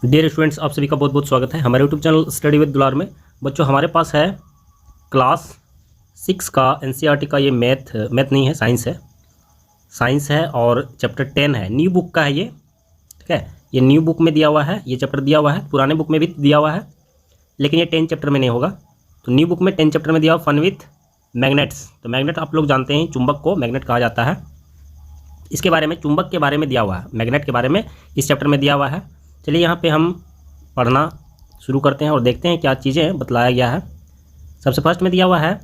Dear students, आप सभी का बहुत बहुत स्वागत है हमारे यूट्यूब चैनल स्टडी विद दुलार में। बच्चों, हमारे पास है क्लास 6 का एनसीईआरटी का ये मैथ नहीं है, साइंस है और चैप्टर 10 है। न्यू बुक का है ये, ठीक है। ये न्यू बुक में दिया हुआ है, ये चैप्टर दिया हुआ है, पुराने बुक में भी दिया हुआ है, लेकिन ये 10 चैप्टर में नहीं होगा। तो न्यू बुक में 10 चैप्टर में दिया हुआ फन विथ मैग्नेट्स। तो मैग्नेट आप लोग जानते हैं, चुंबक को मैग्नेट कहा जाता है। इसके बारे में, चुंबक के बारे में दिया हुआ है, मैग्नेट के बारे में इस चैप्टर में दिया हुआ है। चलिए यहाँ पे हम पढ़ना शुरू करते हैं और देखते हैं क्या चीज़ें बतलाया गया है। सबसे फर्स्ट में दिया हुआ है,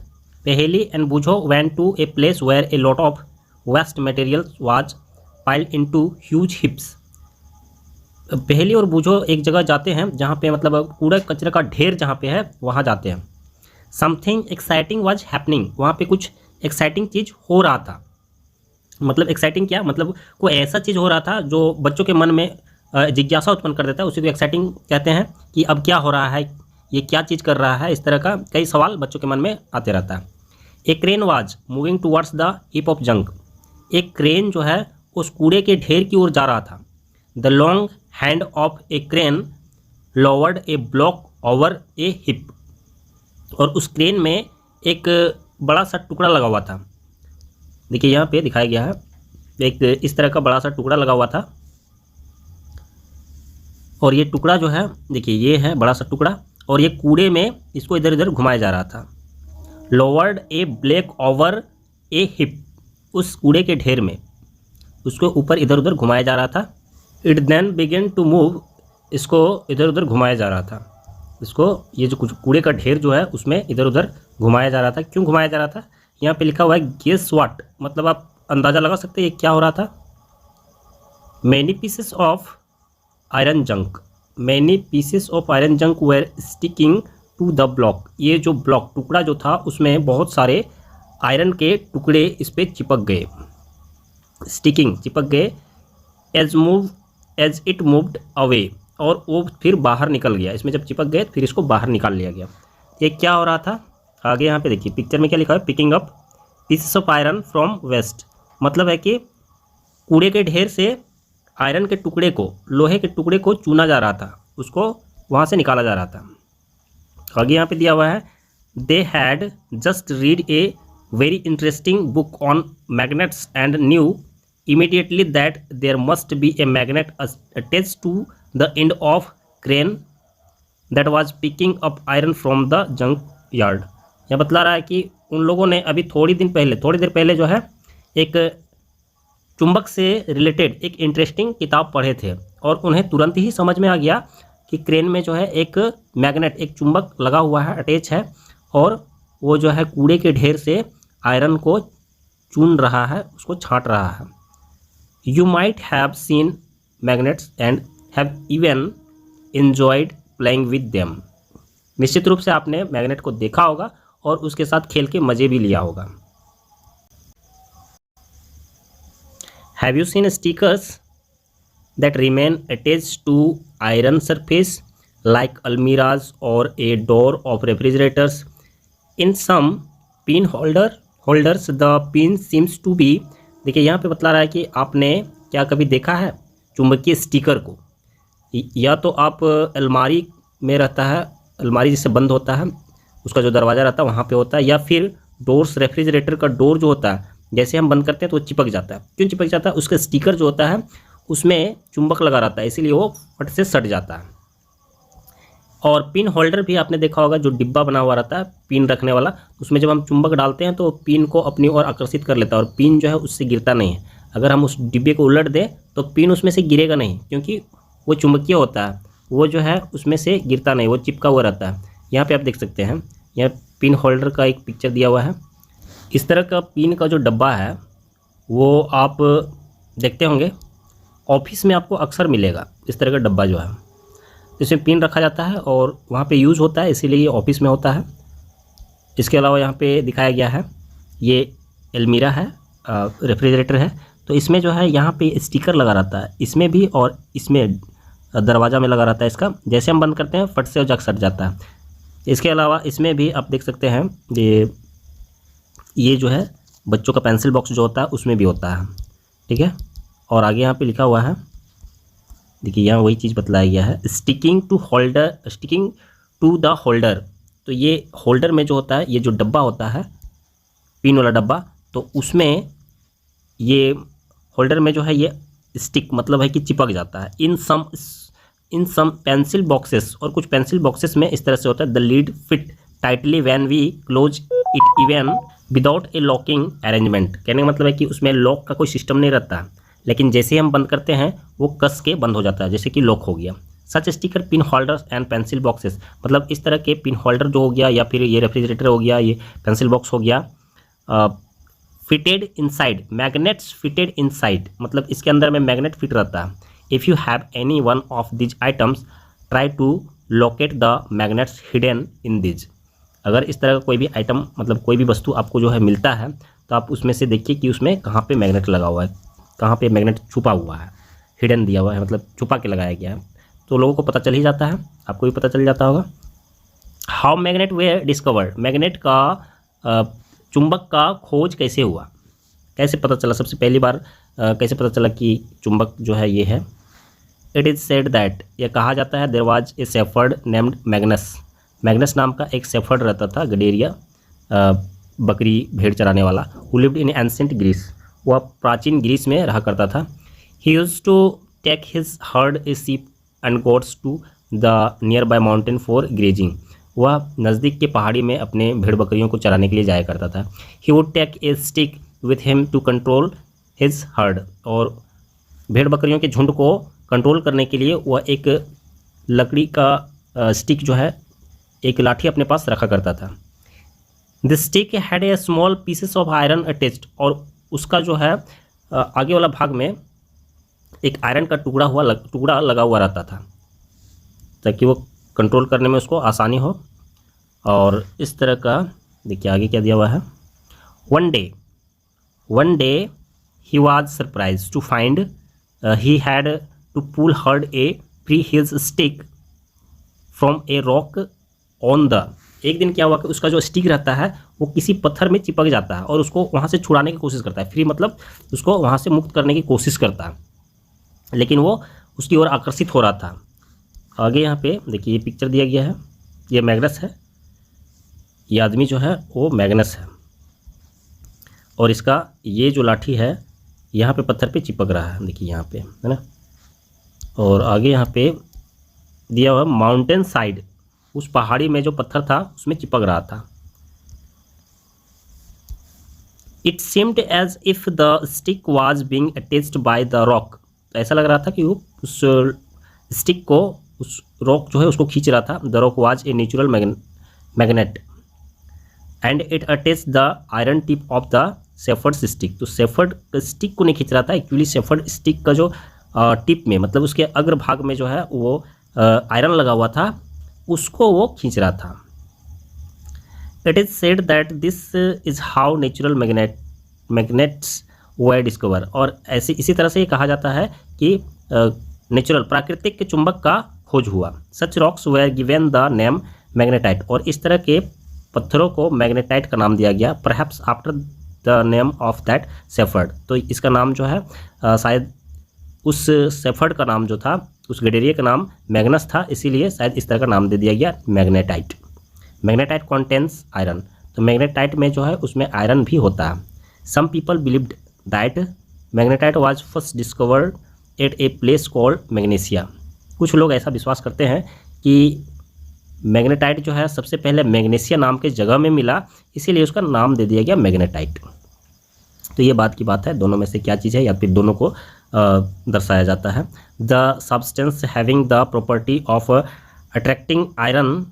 Paheli and Boojho went to a place where a lot of waste material was piled into huge heaps. Paheli और बूझो एक जगह जाते हैं जहाँ पे मतलब कूड़ा कचरे का ढेर जहाँ पे है वहाँ जाते हैं। समथिंग एक्साइटिंग वाज हैपनिंग, वहाँ पे कुछ एक्साइटिंग चीज़ हो रहा था। मतलब एक्साइटिंग क्या, मतलब कोई ऐसा चीज़ हो रहा था जो बच्चों के मन में जिज्ञासा उत्पन्न कर देता है, उसी को एक्साइटिंग कहते हैं। कि अब क्या हो रहा है, ये क्या चीज़ कर रहा है, इस तरह का कई सवाल बच्चों के मन में आते रहता है। एक crane was moving towards the heap of junk, एक क्रेन जो है उस कूड़े के ढेर की ओर जा रहा था। The long hand of A crane lowered A block over A hip, और उस क्रेन में एक बड़ा सा टुकड़ा लगा हुआ था। देखिए यहाँ पे दिखाया गया है, एक इस तरह का बड़ा सा टुकड़ा लगा हुआ था, और ये टुकड़ा जो है, देखिए ये है बड़ा सा टुकड़ा, और ये कूड़े में इसको इधर उधर घुमाया जा रहा था। लोवर्ड ए ब्लैक ओवर ए हिप, उस कूड़े के ढेर में उसको ऊपर इधर उधर घुमाया जा रहा था। It then begin to move, इसको इधर उधर घुमाया जा रहा था। इसको, ये जो कुछ कूड़े का ढेर जो है उसमें इधर उधर घुमाया जा रहा था। क्यों घुमाया जा रहा था, यहाँ पे लिखा हुआ है गेस व्हाट, मतलब आप अंदाज़ा लगा सकते हैं ये क्या हो रहा था। Many pieces of iron junk, many pieces of iron junk were sticking to the block, ये जो ब्लॉक टुकड़ा जो था उसमें बहुत सारे आयरन के टुकड़े इस पर चिपक गए। स्टिकिंग, चिपक गए। एज इट मूव्ड अवे, और वो फिर बाहर निकल गया। इसमें जब चिपक गए फिर इसको बाहर निकाल लिया गया। ये क्या हो रहा था, आगे यहाँ पे देखिए पिक्चर में क्या लिखा है, picking up pieces of iron from waste, मतलब है कि कूड़े के ढेर से आयरन के टुकड़े को, लोहे के टुकड़े को चुना जा रहा था, उसको वहाँ से निकाला जा रहा था। आगे यहाँ पे दिया हुआ है, they had just read a very interesting book on magnets and knew immediately that there must be a magnet attached to the end of crane that was picking up iron from the junk yard. यह बतला रहा है कि उन लोगों ने अभी थोड़ी देर पहले जो है एक चुंबक से रिलेटेड एक इंटरेस्टिंग किताब पढ़े थे, और उन्हें तुरंत ही समझ में आ गया कि क्रेन में जो है एक मैग्नेट, एक चुंबक लगा हुआ है, अटैच है, और वो जो है कूड़े के ढेर से आयरन को चुन रहा है, उसको छांट रहा है। You might have seen magnets and have even enjoyed playing with them, निश्चित रूप से आपने मैग्नेट को देखा होगा और उसके साथ खेल के मज़े भी लिया होगा। Have you seen stickers that remain attached to iron surface like almirahs or a door of refrigerators? In some pin holders the pin seems to be, देखिए यहाँ पे बतला रहा है कि आपने क्या कभी देखा है चुंबकीय स्टिकर को। या तो आप अलमारी में रहता है, अलमारी जिससे बंद होता है, उसका जो दरवाज़ा रहता है वहाँ पे होता है, या फिर डोर्स, रेफ्रिजरेटर का डोर जो होता है जैसे हम बंद करते हैं तो वो चिपक जाता है। क्यों चिपक जाता है, उसका स्टिकर जो होता है उसमें चुंबक लगा रहता है, इसीलिए वो फट से सट जाता है। और पिन होल्डर भी आपने देखा होगा, जो डिब्बा बना हुआ रहता है पिन रखने वाला, उसमें जब हम चुंबक डालते हैं तो पिन को अपनी ओर आकर्षित कर लेता है, और पिन जो है उससे गिरता नहीं है। अगर हम उस डिब्बे को उलट दें तो पिन उसमें से गिरेगा नहीं, क्योंकि वो चुंबकीय होता है, वो जो है उसमें से गिरता नहीं, वो चिपका हुआ रहता है। यहाँ पर आप देख सकते हैं, यहाँ पिन होल्डर का एक पिक्चर दिया हुआ है। इस तरह का पिन का जो डब्बा है वो आप देखते होंगे, ऑफिस में आपको अक्सर मिलेगा इस तरह का डब्बा जो है, इसमें पिन रखा जाता है और वहाँ पे यूज़ होता है, इसीलिए ये ऑफिस में होता है। इसके अलावा यहाँ पे दिखाया गया है, ये अलमीरा है, रेफ्रिजरेटर है, तो इसमें जो है यहाँ पे स्टिकर लगा रहता है, इसमें भी और इसमें दरवाज़ा में लगा रहता है। इसका जैसे हम बंद करते हैं फट से जग सट जाता है। इसके अलावा इसमें भी आप देख सकते हैं, ये जो है बच्चों का पेंसिल बॉक्स जो होता है उसमें भी होता है, ठीक है। और आगे यहाँ पे लिखा हुआ है देखिए यहाँ वही चीज़ बतलाया गया है, स्टिकिंग टू द होल्डर। तो ये होल्डर में जो होता है, ये जो डब्बा होता है पिन वाला डब्बा, तो उसमें ये होल्डर में जो है ये स्टिक मतलब है कि चिपक जाता है। इन सम पेंसिल बॉक्सेस, और कुछ पेंसिल बॉक्सेस में इस तरह से होता है, the lid fit tightly when we close it even without a locking arrangement. कहने का मतलब है कि उसमें लॉक का कोई सिस्टम नहीं रहता है, लेकिन जैसे ही हम बंद करते हैं वो कस के बंद हो जाता है, जैसे कि लॉक हो गया। Such sticker pin holders and pencil boxes, मतलब इस तरह के पिन होल्डर जो हो गया, या फिर ये रेफ्रिजरेटर हो गया, ये पेंसिल बॉक्स हो गया, fitted inside magnets, fitted inside मतलब इसके अंदर में मैग्नेट फिट रहता है। If you have any one of these items try to locate the magnets hidden in these. अगर इस तरह का कोई भी आइटम मतलब कोई भी वस्तु आपको जो है मिलता है, तो आप उसमें से देखिए कि उसमें कहाँ पे मैग्नेट लगा हुआ है, कहाँ पे मैग्नेट छुपा हुआ है, हिडन दिया हुआ है, मतलब छुपा के लगाया गया है, तो लोगों को पता चल ही जाता है, आपको भी पता चल जाता होगा। How magnet were discovered, magnet का चुंबक का खोज कैसे हुआ, कैसे पता चला, सबसे पहली बार कैसे पता चला कि चुंबक जो है ये है। इट इज़ सेड दैट, यह कहा जाता है, there was a shepherd named Magnus, Magnus नाम का एक शेफर्ड रहता था, गडेरिया, बकरी भेड़ चराने वाला, who lived in ancient Greece, वह प्राचीन ग्रीस में रहा करता था। He used to take his herd a sheep and goats to the nearby mountain for grazing, वह नज़दीक के पहाड़ी में अपने भेड़ बकरियों को चराने के लिए जाया करता था। He would take a stick with him to control his herd, और भेड़ बकरियों के झुंड को कंट्रोल करने के लिए वह एक लकड़ी का स्टिक जो है, एक लाठी अपने पास रखा करता था। The stick had a small pieces of iron attached, और उसका जो है आगे वाला भाग में एक आयरन का टुकड़ा लगा हुआ रहता था, ताकि वो कंट्रोल करने में उसको आसानी हो। और इस तरह का देखिए आगे क्या दिया हुआ है, one day he was surprise to find he had to pull hard a free his stick from a rock on the, एक दिन क्या हुआ कि उसका जो स्टिक रहता है वो किसी पत्थर में चिपक जाता है और उसको वहाँ से छुड़ाने की कोशिश करता है, फ्री मतलब उसको वहाँ से मुक्त करने की कोशिश करता है, लेकिन वो उसकी ओर आकर्षित हो रहा था। आगे यहाँ पे देखिए ये पिक्चर दिया गया है, ये मैग्नस है, ये आदमी जो है वो मैग्नस है, और इसका ये जो लाठी है यहाँ पे पत्थर पे चिपक रहा है, देखिए यहाँ पे है ना। और आगे यहाँ पे दिया हुआ माउंटेन साइड, उस पहाड़ी में जो पत्थर था उसमें चिपक रहा था। It seemed as if the stick was being attached by the rock, ऐसा लग रहा था कि वो उस स्टिक को, उस रॉक जो है उसको खींच रहा था। The rock was a natural magnet and it attach the iron tip of the shepherd stick, तो शेफर्ड स्टिक को नहीं खींच रहा था, एक्चुअली शेफर्ड स्टिक का जो टिप में मतलब उसके अग्रभाग में जो है वो आयरन लगा हुआ था, उसको वो खींच रहा था। It is said that this is how natural magnets were discover, और ऐसे इसी तरह से ये कहा जाता है कि नेचुरल प्राकृतिक के चुंबक का खोज हुआ। Such rocks were given the name magnetite, और इस तरह के पत्थरों को मैग्नेटाइट का नाम दिया गया, perhaps after the name of that shepherd, तो इसका नाम जो है शायद उस शेफर्ड का नाम जो था, उस गडेरिया का नाम मैग्नस था, इसीलिए शायद इस तरह का नाम दे दिया गया मैग्नेटाइट। मैग्नेटाइट कॉन्टेंस आयरन, तो मैग्नेटाइट में जो है उसमें आयरन भी होता है। Some people believed that magnetite was first discovered at a place called Magnesia, कुछ लोग ऐसा विश्वास करते हैं कि मैग्नेटाइट जो है सबसे पहले मैग्नीशिया नाम के जगह में मिला, इसीलिए उसका नाम दे दिया गया मैग्नेटाइट। तो ये बात की बात है, दोनों में से क्या चीज़ है या फिर दोनों को दर्शाया जाता है। The substance having the property of attracting iron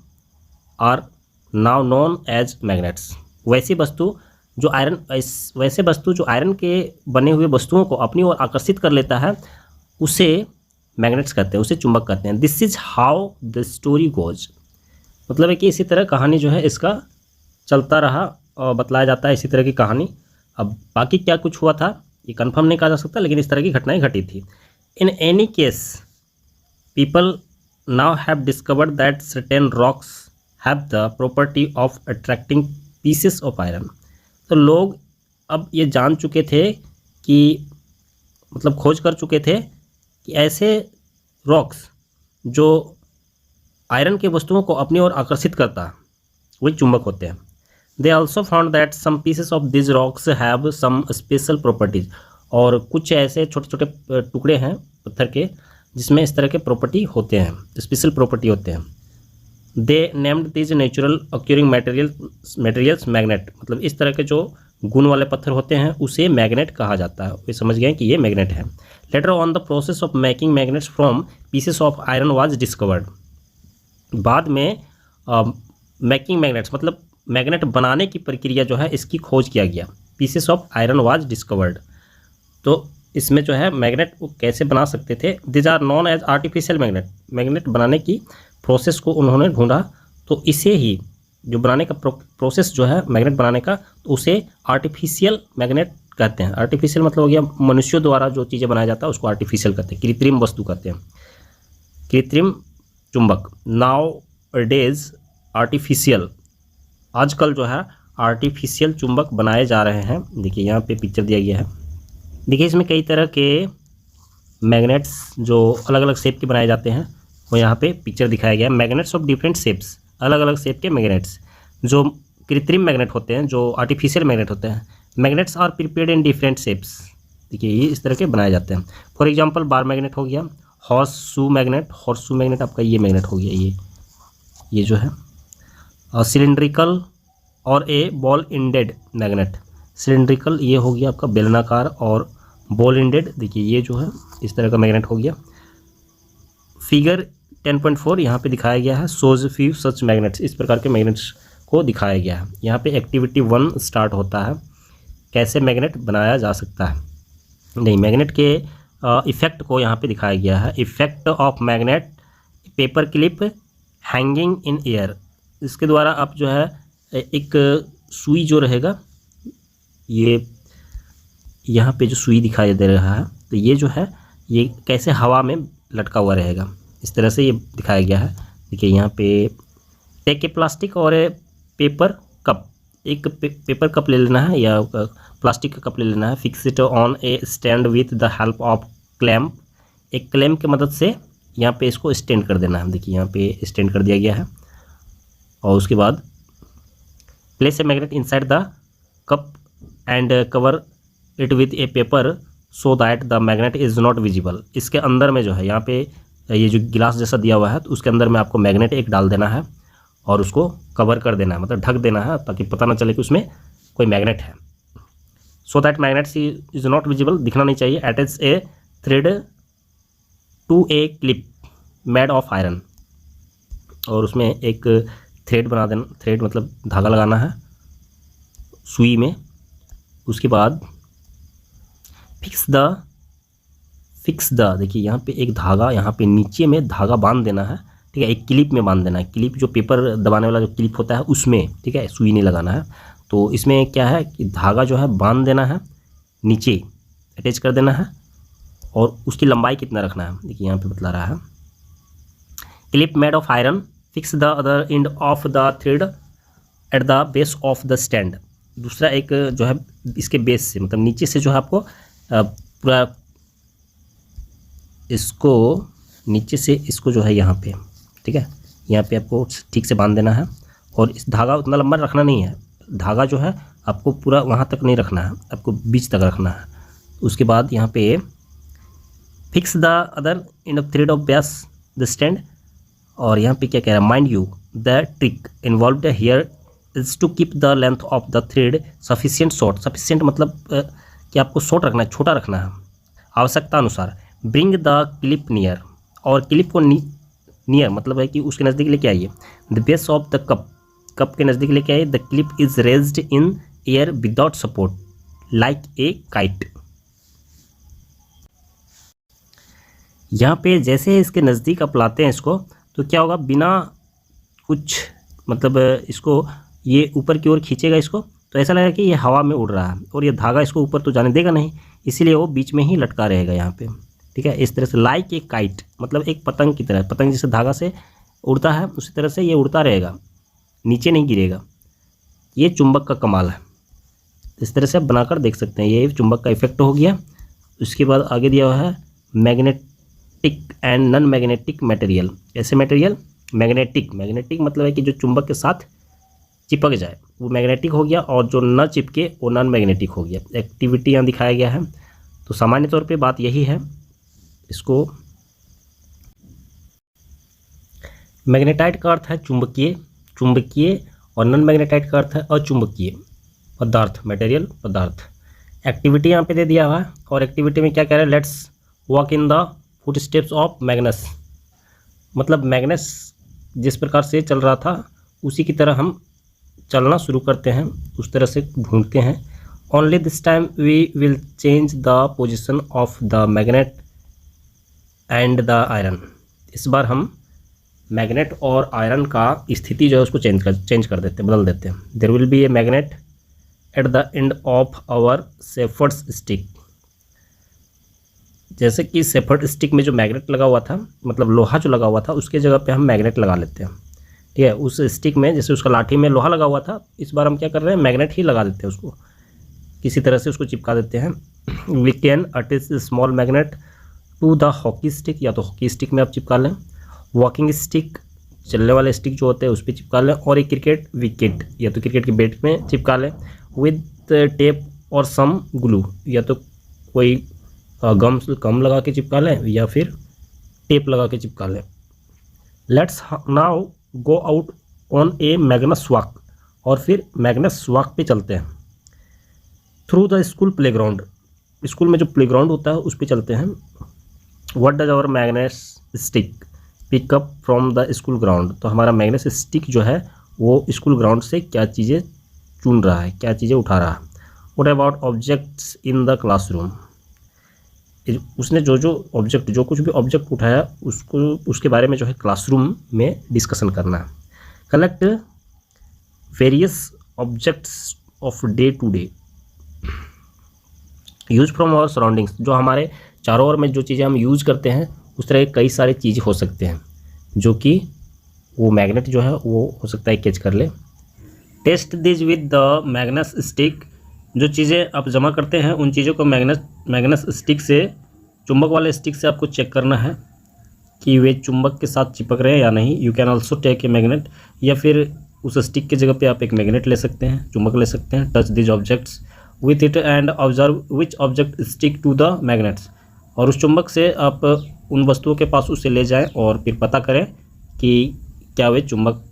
are now known as magnets, वैसे वस्तु जो आयरन के बने हुए वस्तुओं को अपनी ओर आकर्षित कर लेता है उसे मैग्नेट्स कहते हैं, उसे चुंबक कहते हैं। This is how the story goes, मतलब है कि इसी तरह कहानी जो है इसका चलता रहा और बतलाया जाता है इसी तरह की कहानी। अब बाकी क्या कुछ हुआ था ये कंफर्म नहीं कहा जा सकता, लेकिन इस तरह की घटनाएं घटी थी। In any case people now have discovered that certain rocks have the property of attracting pieces of iron, तो लोग अब ये जान चुके थे कि मतलब खोज कर चुके थे कि ऐसे रॉक्स जो आयरन के वस्तुओं को अपनी ओर आकर्षित करता है वही चुंबक होते हैं। They also found that some pieces of this rocks have some special properties, और कुछ ऐसे छोटे छोटे टुकड़े हैं पत्थर के जिसमें इस तरह के प्रॉपर्टी होते हैं, स्पेशल प्रॉपर्टी होते हैं। They named this natural occurring materials magnet, मतलब इस तरह के जो गुण वाले पत्थर होते हैं उसे मैग्नेट कहा जाता है। वे समझ गए कि ये मैग्नेट है। Later on the process of making magnets from pieces of iron was discovered, बाद में मेकिंग मैग्नेट्स मतलब मैग्नेट बनाने की प्रक्रिया जो है इसकी खोज किया गया। Pieces of iron was discovered, तो इसमें जो है मैग्नेट को कैसे बना सकते थे। These are known as artificial magnet, magnet बनाने की प्रोसेस को उन्होंने ढूंढा, तो इसे ही जो बनाने का प्रोसेस जो है मैग्नेट बनाने का, तो उसे आर्टिफिशियल मैग्नेट कहते हैं। आर्टिफिशियल मतलब हो गया मनुष्यों द्वारा जो चीज़ें बनाया जाता है उसको आर्टिफिशियल कहते हैं, कृत्रिम वस्तु कहते हैं, कृत्रिम चुंबक। नाउ डेज आर्टिफिशियल, आजकल जो है आर्टिफिशियल चुंबक बनाए जा रहे हैं। देखिए यहाँ पे पिक्चर दिया गया है, देखिए इसमें कई तरह के मैग्नेट्स जो अलग अलग शेप के बनाए जाते हैं वो यहाँ पे पिक्चर दिखाया गया है। मैग्नेट्स ऑफ डिफरेंट शेप्स, अलग अलग शेप के मैग्नेट्स जो कृत्रिम मैग्नेट होते हैं, जो आर्टिफिशियल मैग्नेट होते हैं। Magnets are prepared in different shapes, देखिए ये इस तरह के बनाए जाते हैं। फॉर एग्जांपल बार मैग्नेट हो गया, हॉर्स शू मैग्नेट आपका ये मैग्नेट हो गया, ये जो है सिलिंड्रिकल और ए बॉल इंडेड मैग्नेट। सिलिंड्रिकल ये हो गया आपका बेलनाकार, और बॉल इंडेड देखिए ये जो है इस तरह का मैग्नेट हो गया। फिगर 10.4 यहाँ पे दिखाया गया है, शोज फ्यू सच मैग्नेट्स, इस प्रकार के मैग्नेट्स को दिखाया गया है। यहाँ पे एक्टिविटी 1 स्टार्ट होता है, कैसे मैग्नेट बनाया जा सकता है। नहीं, मैग्नेट के इफ़ेक्ट को यहाँ पे दिखाया गया है। Effect of magnet paper clip hanging in air, इसके द्वारा आप जो है एक सुई जो रहेगा, ये यहाँ पे जो सुई दिखाई दे रहा है, तो ये जो है ये कैसे हवा में लटका हुआ रहेगा, इस तरह से ये दिखाया गया है। देखिए यहाँ पे टेक ए प्लास्टिक और ए पेपर कप, एक पेपर कप ले लेना है या प्लास्टिक का कप ले लेना है। Fix it on A stand with the help of clamp, एक क्लैम्प की मदद से यहाँ पे इसको स्टैंड कर देना है। देखिए यहाँ पे स्टैंड कर दिया गया है, और उसके बाद place a magnet inside the cup and cover it with A paper so that the magnet is not visible. इसके अंदर में जो है यहाँ पे ये जो गिलास जैसा दिया हुआ है, तो उसके अंदर में आपको मैग्नेट एक डाल देना है और उसको कवर कर देना है, मतलब ढक देना है, ताकि पता ना चले कि उसमें कोई मैग्नेट है। So that magnet is not visible, दिखना नहीं चाहिए। Attach a thread to a clip made of iron, और उसमें एक थ्रेड बना देना, थ्रेड मतलब धागा लगाना है सुई में। उसके बाद फिक्स द देखिए यहाँ पे एक धागा, यहाँ पे नीचे में धागा बांध देना है, ठीक है, एक क्लिप में बांध देना है। क्लिप जो पेपर दबाने वाला जो क्लिप होता है उसमें, ठीक है, सुई नहीं लगाना है। तो इसमें क्या है कि धागा जो है बांध देना है, नीचे अटैच कर देना है, और उसकी लंबाई कितना रखना है देखिए यहाँ पे बतला रहा है। Clip made of iron fix the other end of the thread at the base of the stand, दूसरा एक जो है इसके बेस से, मतलब नीचे से जो है आपको पूरा इसको नीचे से इसको जो है यहाँ पे, ठीक है, यहाँ पे आपको ठीक से बांध देना है। और इस धागा उतना लंबा रखना नहीं है, धागा जो है आपको पूरा वहाँ तक नहीं रखना है, आपको बीच तक रखना है। उसके बाद यहाँ पे fix the other end of thread of base the stand, और यहाँ पे क्या कह रहा है, mind you the trick involved here is to keep the length of the thread sufficient short. Sufficient मतलब कि आपको शॉर्ट रखना है, छोटा रखना है आवश्यकता अनुसार। ब्रिंग द क्लिप नियर, और क्लिप को नियर मतलब है कि उसके नज़दीक लेके आइए। The base of the cup के नज़दीक लेके आइए। The clip is raised in air without support like a kite. यहाँ पे जैसे इसके नज़दीक आप लाते हैं इसको, तो क्या होगा, बिना कुछ मतलब इसको ये ऊपर की ओर खींचेगा इसको, तो ऐसा लगेगा कि ये हवा में उड़ रहा है, और ये धागा इसको ऊपर तो जाने देगा नहीं, इसीलिए वो बीच में ही लटका रहेगा यहाँ पे, ठीक है। इस तरह से लाइक एक काइट मतलब एक पतंग की तरह, पतंग जैसे धागा से उड़ता है उसी तरह से ये उड़ता रहेगा, नीचे नहीं गिरेगा। ये चुंबक का कमाल है। इस तरह से आप बनाकर देख सकते हैं। ये चुंबक का इफेक्ट हो गया। उसके बाद आगे दिया हुआ है magnetic and non magnetic material. ऐसे मटेरियल मैग्नेटिक मतलब है कि जो चुंबक के साथ चिपक जाए वो मैग्नेटिक हो गया, और जो न चिपके वो नॉन मैग्नेटिक हो गया। एक्टिविटी यहाँ दिखाया गया है। तो सामान्य तौर पे बात यही है। इसको मैग्नेटाइट का अर्थ है चुंबकीय और नॉन मैग्नेटाइट का अर्थ है अचुंबकीय पदार्थ, मटेरियल पदार्थ। एक्टिविटी यहाँ पे दे दिया हुआ है, और एक्टिविटी में क्या कह रहे हैं, let's walk in the foot steps of Magnus. मतलब मैग्नस जिस प्रकार से चल रहा था उसी की तरह हम चलना शुरू करते हैं, उस तरह से ढूंढते हैं। Only this time we will change the position of the magnet and the iron. इस बार हम मैग्नेट और आयरन का स्थिति जो है उसको चेंज कर देते हैं, बदल देते हैं। There will be a magnet at the end of our shepherd's stick. जैसे कि शेफर्ड स्टिक में जो मैग्नेट लगा हुआ था, मतलब लोहा जो लगा हुआ था, उसके जगह पे हम मैग्नेट लगा लेते हैं। ठीक है, उस स्टिक में जैसे उसका लाठी में लोहा लगा हुआ था, इस बार हम क्या कर रहे हैं, मैग्नेट ही लगा देते हैं, उसको किसी तरह से उसको चिपका देते हैं। We can attach small magnet to the hockey stick, या तो हॉकी स्टिक में आप चिपका लें, वॉकिंग स्टिक चलने वाले स्टिक जो होते हैं उस पर चिपका लें, और एक क्रिकेट विकेट या तो क्रिकेट के बैट में चिपका लें। विद टेप और सम ग्लू, या तो कोई गम लगा के चिपका लें या फिर टेप लगा के चिपका लें। Let's now go out on a Magnus walk, और फिर मैग्नस वॉक पे चलते हैं। Through the school playground, school में जो प्लेग्राउंड होता है उस पर चलते हैं। What does our Magnus stick pick up from the school ground. तो हमारा मैग्नेस स्टिक जो है वो स्कूल ग्राउंड से क्या चीज़ें चुन रहा है, क्या चीज़ें उठा रहा है। What about objects in the classroom, उसने जो कुछ भी ऑब्जेक्ट उठाया उसको, उसके बारे में जो है क्लासरूम में डिस्कशन करना है। Collect various objects of day to day use from our surroundings. जो हमारे चारों ओर में जो चीज़ें हम यूज करते हैं उस तरह की कई सारी चीज़ें हो सकते हैं जो कि वो मैग्नेट जो है वो हो सकता है कैच कर ले। Test this with the Magnus stick, जो चीज़ें आप जमा करते हैं उन चीज़ों को मैग्नेस स्टिक से, चुंबक वाले स्टिक से आपको चेक करना है कि वे चुंबक के साथ चिपक रहे हैं या नहीं। You can also take a magnet, या फिर उस स्टिक की जगह पे आप एक मैग्नेट ले सकते हैं, चुंबक ले सकते हैं। Touch these objects with it and observe which object stick to the magnets, और उस चुंबक से आप उन वस्तुओं के पास उसे ले जाएं और फिर पता करें कि क्या वे चुंबक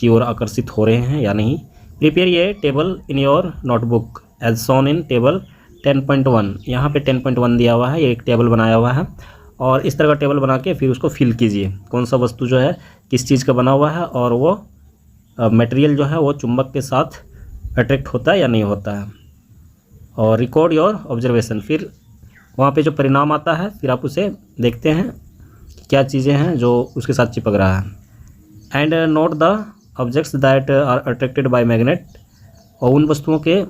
की ओर आकर्षित हो रहे हैं या नहीं। प्रिपेयर ये table in your notebook as shown in table 10.1। यहाँ पे 10.1 दिया हुआ है, ये एक टेबल बनाया हुआ है, और इस तरह का टेबल बना के फिर उसको फिल कीजिए कौन सा वस्तु जो है किस चीज़ का बना हुआ है, और वो मटेरियल जो है वो चुंबक के साथ अट्रैक्ट होता है या नहीं होता है। और रिकॉर्ड योर ऑब्जर्वेशन, फिर वहाँ पे जो परिणाम आता है फिर आप उसे देखते हैं कि क्या चीज़ें हैं जो उसके साथ चिपक रहा है। And note the objects that are attracted by magnet, और उन वस्तुओं के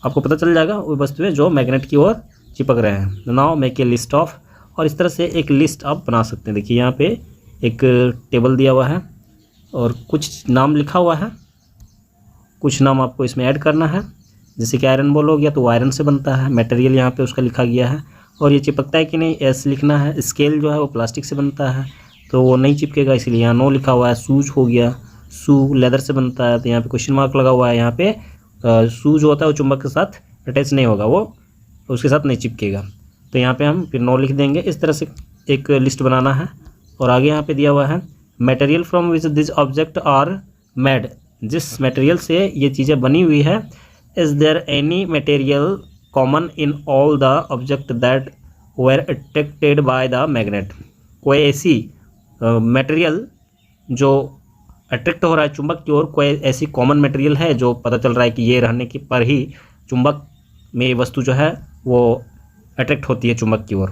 आपको पता चल जाएगा वो वस्तुएं जो मैग्नेट की ओर चिपक रहे हैं। Now make a list of, और इस तरह से एक लिस्ट आप बना सकते हैं। देखिए यहाँ पे एक टेबल दिया हुआ है और कुछ नाम लिखा हुआ है, कुछ नाम आपको इसमें ऐड करना है। जैसे कि आयरन बॉल हो गया तो वो आयरन से बनता है, मटेरियल यहाँ पे उसका लिखा गया है, और ये चिपकता है कि नहीं एस लिखना है। स्केल जो है वो प्लास्टिक से बनता है तो वो नहीं चिपकेगा, इसलिए यहाँ नो लिखा हुआ है। शूज हो गया, शू लेदर से बनता है तो यहाँ पे क्वेश्चन मार्क लगा हुआ है। यहाँ पे शू जो होता है वो चुंबक के साथ अटैच नहीं होगा, वो उसके साथ नहीं चिपकेगा, तो यहाँ पे हम फिर नो लिख देंगे। इस तरह से एक लिस्ट बनाना है। और आगे यहाँ पे दिया हुआ है material from which this object are made, जिस मटेरियल से ये चीज़ें बनी हुई है। Is there any material common in all the object that were attracted by the magnet, कोई ऐसी मटेरियल जो अट्रैक्ट हो रहा है चुंबक की ओर, कोई ऐसी कॉमन मटेरियल है जो पता चल रहा है कि ये रहने की पर ही चुंबक में ये वस्तु जो है वो अट्रैक्ट होती है चुंबक की ओर।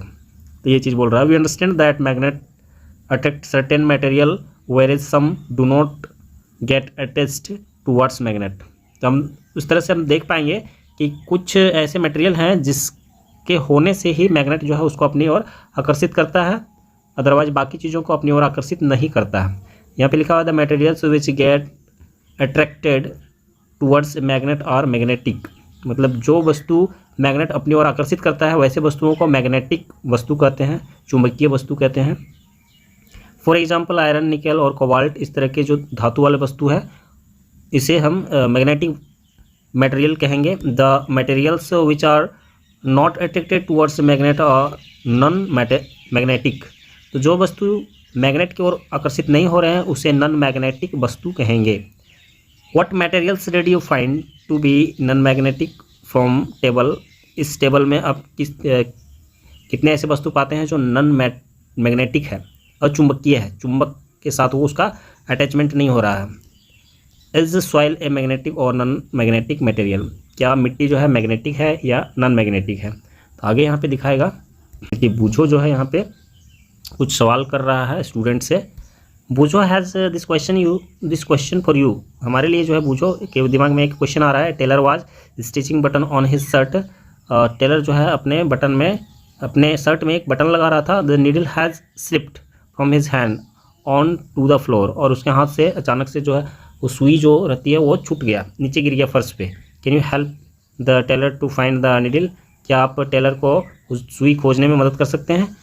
तो ये चीज़ बोल रहा है। We understand that magnet attract certain material where is some do not get attached towards magnet. तो हम उस तरह से हम देख पाएंगे कि कुछ ऐसे मटेरियल हैं जिसके होने से ही मैग्नेट जो है उसको अपनी ओर आकर्षित करता है, अदरवाइज बाकी चीज़ों को अपनी ओर आकर्षित नहीं करता है। यहाँ पे लिखा हुआ है the materials which get attracted towards magnet are magnetic. मतलब जो वस्तु मैग्नेट अपनी ओर आकर्षित करता है वैसे वस्तुओं को मैग्नेटिक वस्तु कहते हैं, चुंबकीय वस्तु कहते हैं। फॉर एग्जांपल आयरन, निकल और कोबाल्ट, इस तरह के जो धातु वाले वस्तु है इसे हम मैग्नेटिक मटेरियल कहेंगे। The materials which are not attracted towards magnet और नॉन मैग्नेटिक, तो जो वस्तु मैग्नेट की ओर आकर्षित नहीं हो रहे हैं उसे नॉन मैग्नेटिक वस्तु कहेंगे। What materials did you find to be non magnetic from table, इस टेबल में आप कितने ऐसे वस्तु पाते हैं जो नॉन मैग्नेटिक है और चुंबकीय है, चुंबक के साथ वो उसका अटैचमेंट नहीं हो रहा है। इज सॉइल ए मैग्नेटिक और नॉन मैग्नेटिक मटेरियल, क्या मिट्टी जो है मैग्नेटिक है या नॉन मैग्नेटिक है। तो आगे यहाँ पे दिखाएगा कि बूझो जो है यहाँ पे कुछ सवाल कर रहा है स्टूडेंट से। Boojho has this question for you, हमारे लिए जो है बूझो के दिमाग में एक क्वेश्चन आ रहा है। Tailor was stitching button on his shirt, tailor जो है अपने बटन में, अपने शर्ट में एक बटन लगा रहा था। The needle has slipped from his hand on to the floor, और उसके हाथ से अचानक से जो है वो सुई जो रहती है वो छूट गया, नीचे गिर गया फर्श पे। Can you help the tailor to find the needle, क्या आप टेलर को उस सुई खोजने में मदद कर सकते हैं।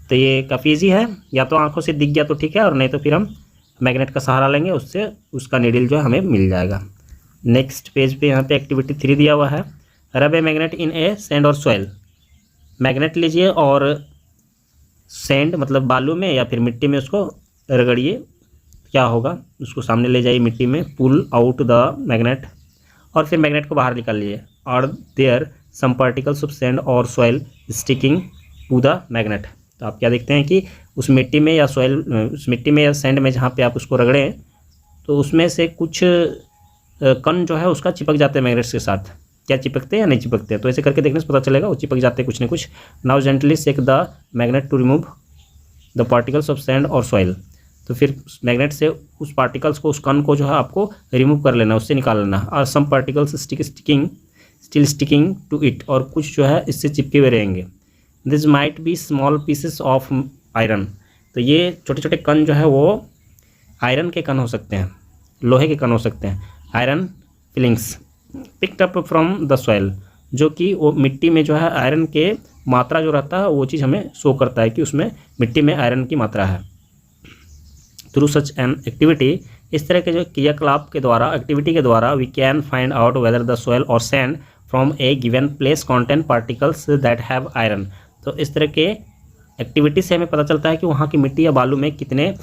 तो ये काफ़ी ईजी है, या तो आंखों से दिख गया तो ठीक है, और नहीं तो फिर हम मैग्नेट का सहारा लेंगे, उससे उसका नीडल जो है हमें मिल जाएगा। नेक्स्ट पेज पे यहाँ पे एक्टिविटी 3 दिया हुआ है। रब a magnet in A sand और सॉइल, मैग्नेट लीजिए और सैंड मतलब बालू में या फिर मिट्टी में उसको रगड़िए, क्या होगा, उसको सामने ले जाइए मिट्टी में, पुल आउट द मैग्नेट, और फिर मैग्नेट को बाहर निकाल लीजिए। और there some particles of sand और soil sticking to the magnet, तो आप क्या देखते हैं कि उस मिट्टी में या सॉइल, उस मिट्टी में या सैंड में जहाँ पे आप उसको रगड़ें तो उसमें से कुछ कण जो है उसका चिपक जाते हैं मैग्नेट्स के साथ। क्या चिपकते हैं या नहीं चिपकते हैं, तो ऐसे करके देखने से पता चलेगा वो चिपक जाते हैं कुछ ना कुछ। Now gently shake the magnet to remove the particles of sand और सॉइल, तो फिर मैग्नेट से उस पार्टिकल्स को, उस कण को जो है आपको रिमूव कर लेना, उससे निकाल लेना। और some particles still sticking to it, और कुछ जो है इससे चिपके हुए रहेंगे। This might be small pieces of iron, तो ये छोटे छोटे कण जो है वो आयरन के कण हो सकते हैं, लोहे के कण हो सकते हैं। Iron filings picked up from the soil, जो कि वो मिट्टी में जो है आयरन के मात्रा जो रहता है वो चीज़ हमें शो करता है कि उसमें मिट्टी में आयरन की मात्रा है। थ्रू सच एन एक्टिविटी, इस तरह के जो क्रियाकलाप के द्वारा, एक्टिविटी के द्वारा, we can find out whether the soil और sand from a given place contain particles that have iron, तो इस तरह के एक्टिविटी से हमें पता चलता है कि वहाँ की मिट्टी या बालू में कितने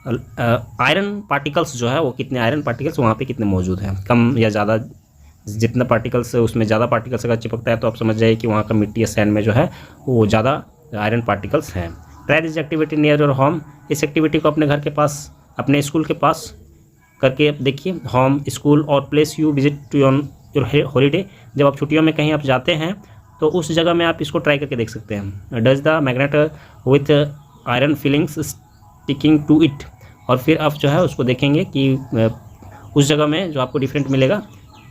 आयरन पार्टिकल्स जो है वो कितने आयरन पार्टिकल्स वहाँ पे कितने मौजूद हैं, कम या ज़्यादा। जितना पार्टिकल्स उसमें ज़्यादा पार्टिकल्स अगर चिपकता है तो आप समझ जाइए कि वहाँ का मिट्टी या सैंड में जो है वो ज़्यादा आयरन पार्टिकल्स हैं। Try this activity near your home, इस एक्टिविटी को अपने घर के पास, अपने स्कूल के पास करके देखिए। होम, स्कूल और place you visit to your holiday, जब आप छुट्टियों में कहीं आप जाते हैं तो उस जगह में आप इसको ट्राई करके देख सकते हैं। Does the magnet with iron filings sticking to it, और फिर आप जो है उसको देखेंगे कि उस जगह में जो आपको डिफरेंट मिलेगा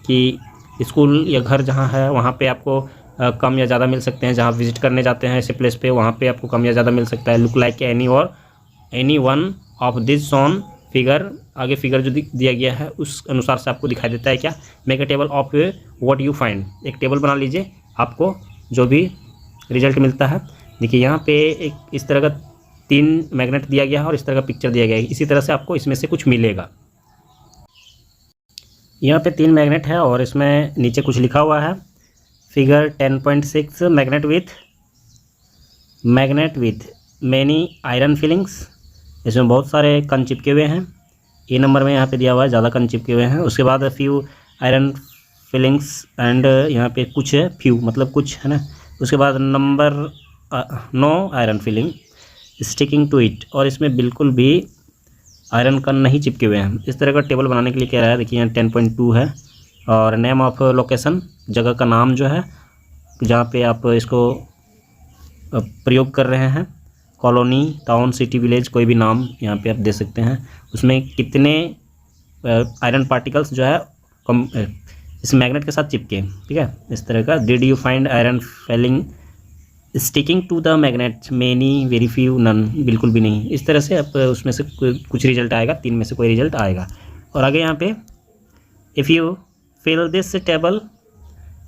कि स्कूल या घर जहाँ है वहाँ पे आपको कम या ज़्यादा मिल सकते हैं। जहाँ विजिट करने जाते हैं ऐसे प्लेस पे वहाँ पे आपको कम या ज़्यादा मिल सकता है। Look like any one of this on figure, आगे फिगर जो दिया गया है उस अनुसार से आपको दिखाई देता है क्या। Make a table of what you find, एक टेबल बना लीजिए, आपको जो भी रिजल्ट मिलता है। देखिए यहाँ पे एक इस तरह का 3 मैग्नेट दिया गया है और इस तरह का पिक्चर दिया गया है, इसी तरह से आपको इसमें से कुछ मिलेगा। यहाँ पे 3 मैग्नेट है और इसमें नीचे कुछ लिखा हुआ है। Figure 10.6 magnet with many iron filings, इसमें बहुत सारे कण चिपके हुए हैं। ए नंबर में यहाँ पे दिया हुआ है, ज़्यादा कण चिपके हुए हैं। उसके बाद फ्यू आयरन फिलिंग्स एंड यहाँ पे कुछ है, फ्यू मतलब कुछ है ना। उसके बाद number 9 iron filing sticking to it, और इसमें बिल्कुल भी आयरन कण नहीं चिपके हुए हैं। इस तरह का टेबल बनाने के लिए कह रहा है। देखिए यहाँ 10.2 है, और नेम ऑफ लोकेशन, जगह का नाम जो है जहाँ पे आप इसको प्रयोग कर रहे हैं, कॉलोनी, टाउन, सिटी, विलेज, कोई भी नाम यहाँ पे आप दे सकते हैं। उसमें कितने आयरन पार्टिकल्स जो है इस मैग्नेट के साथ चिपके, ठीक है, इस तरह का। Did you find iron filing sticking to the magnet, many, very few, none, बिल्कुल भी नहीं। इस तरह से आप उसमें से कुछ रिजल्ट आएगा, 3 में से कोई रिजल्ट आएगा। और आगे यहाँ पे if you fill this table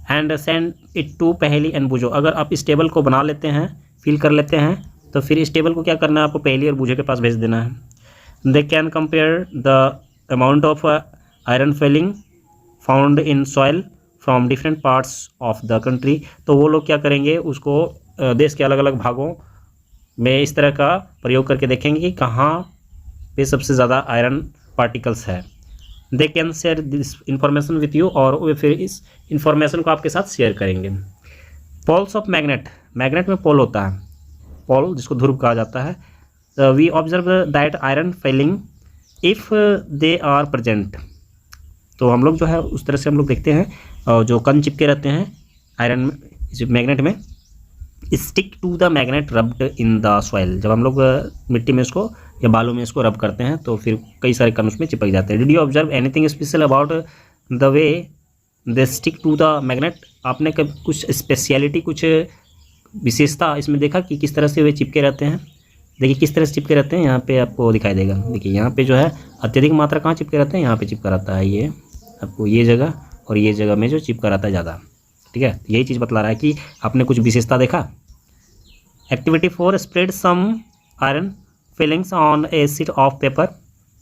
and send it to Paheli and Boojho. अगर आप इस टेबल को बना लेते हैं, फिल कर लेते हैं, तो फिर इस टेबल को क्या करना है, आपको पहेली और बूझो के पास भेज देना है। They can compare the amount of iron filling found in soil from different parts of the country. तो वो लोग क्या करेंगे, उसको देश के अलग अलग भागों में इस तरह का प्रयोग करके देखेंगे कि कहाँ पे सबसे ज़्यादा आयरन पार्टिकल्स है। They can share this information with you, और वे फिर इस इंफॉर्मेशन को आपके साथ शेयर करेंगे। पोल्स ऑफ मैग्नेट, मैग्नेट में पोल होता है, पोल जिसको ध्रुव कहा जाता है। We observe that iron filing if they are present. तो हम लोग जो है उस तरह से हम लोग देखते हैं जो कण चिपके रहते हैं आयरन मैग्नेट में, stick to the magnet rubbed in the soil. जब हम लोग मिट्टी में इसको या बालू में इसको रब करते हैं तो फिर कई सारे कण उसमें चिपक जाते हैं। Did you observe anything special about the way they stick to the magnet? आपने कभी कुछ स्पेशलिटी, कुछ विशेषता इसमें देखा कि किस तरह से वे चिपके रहते हैं? देखिए किस तरह से चिपके रहते हैं, यहाँ पे आपको दिखाई देगा। देखिए यहाँ पे जो है अत्यधिक मात्रा कहाँ चिपके रहते हैं, यहाँ पे चिपका रहता है ये आपको, ये जगह और ये जगह में जो चिपका रहता है ज़्यादा। ठीक है, यही चीज़ बतला रहा है कि आपने कुछ विशेषता देखा। Activity 4, spread some iron filings on a sheet of paper.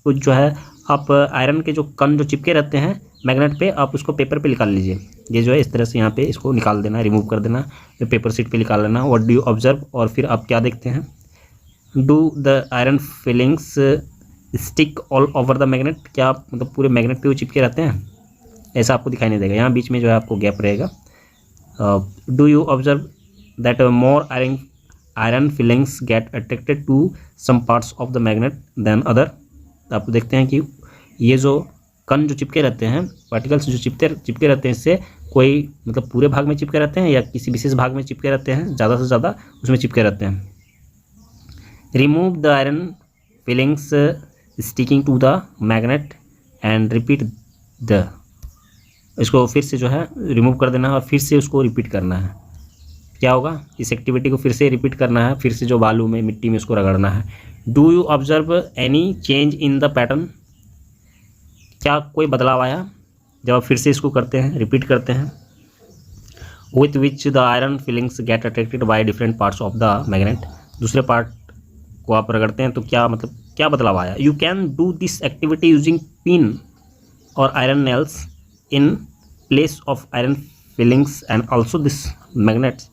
कुछ जो है आप आयरन के जो कण जो चिपके रहते हैं मैग्नेट पे, आप उसको पेपर पे निकाल लीजिए। ये जो है इस तरह से यहाँ पे इसको निकाल देना, रिमूव कर देना, पेपर शीट पे निकाल लेना। What do you observe? और फिर आप क्या देखते हैं? Do the iron filings stick all over the magnet? क्या मतलब पूरे मैग्नेट पे वो चिपके रहते हैं? ऐसा आपको दिखाई नहीं देगा, यहाँ बीच में जो है आपको गैप रहेगा। Do you observe that more iron filings get attracted to some parts of the magnet than other? आप देखते हैं कि ये जो कण जो चिपके रहते हैं, पार्टिकल्स जो चिपके रहते हैं, इससे कोई मतलब पूरे भाग में चिपके रहते हैं या किसी विशेष भाग में चिपके रहते हैं, ज़्यादा से ज़्यादा उसमें चिपके रहते हैं। Remove the iron filings sticking to the magnet and repeat the, इसको फिर से जो है रिमूव कर देना है और फिर से उसको रिपीट करना है। क्या होगा, इस एक्टिविटी को फिर से रिपीट करना है, फिर से जो बालू में मिट्टी में उसको रगड़ना है। Do you observe any change in the pattern? क्या कोई बदलाव आया जब आप फिर से इसको करते हैं, रिपीट करते हैं? With which the iron filings get attracted by different parts of the magnet. दूसरे पार्ट को आप रगड़ते हैं तो क्या मतलब क्या बदलाव आया? You can do this activity using pin और iron nails in place of iron filings and also this magnets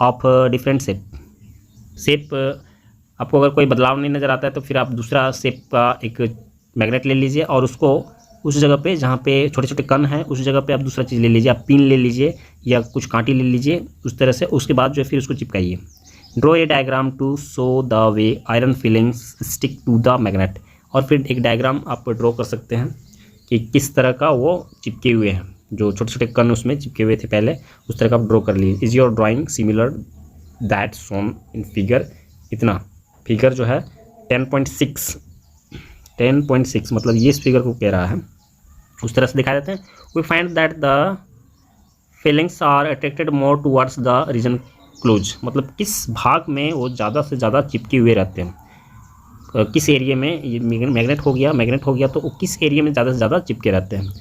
of different shape. आपको अगर कोई बदलाव नहीं नज़र आता है तो फिर आप दूसरा शेप का एक मैग्नेट ले लीजिए और उसको उस जगह पे जहाँ पे छोटे छोटे कण हैं उस जगह पे आप दूसरा चीज़ ले लीजिए, आप पिन ले लीजिए या कुछ कांटी ले लीजिए उस तरह से। उसके बाद जो है फिर उसको चिपकाइए। Draw a diagram to show the way iron filings stick to the magnet. और फिर एक डायग्राम आप ड्रॉ कर सकते हैं कि किस तरह का वो चिपके हुए हैं, जो छोटे छोटे कण उसमें चिपके हुए थे पहले, उस तरह का आप ड्रॉ कर लीजिए। Is your drawing similar that shown in figure? इतना फिगर जो है 10.6 मतलब ये इस फिगर को कह रहा है, उस तरह से दिखा देते हैं। We find that the filings are attracted more towards the region close. मतलब किस भाग में वो ज़्यादा से ज़्यादा चिपके हुए रहते हैं, किस एरिया में ये मैग्नेट हो गया तो वो किस एरिया में ज़्यादा से ज़्यादा चिपके रहते हैं।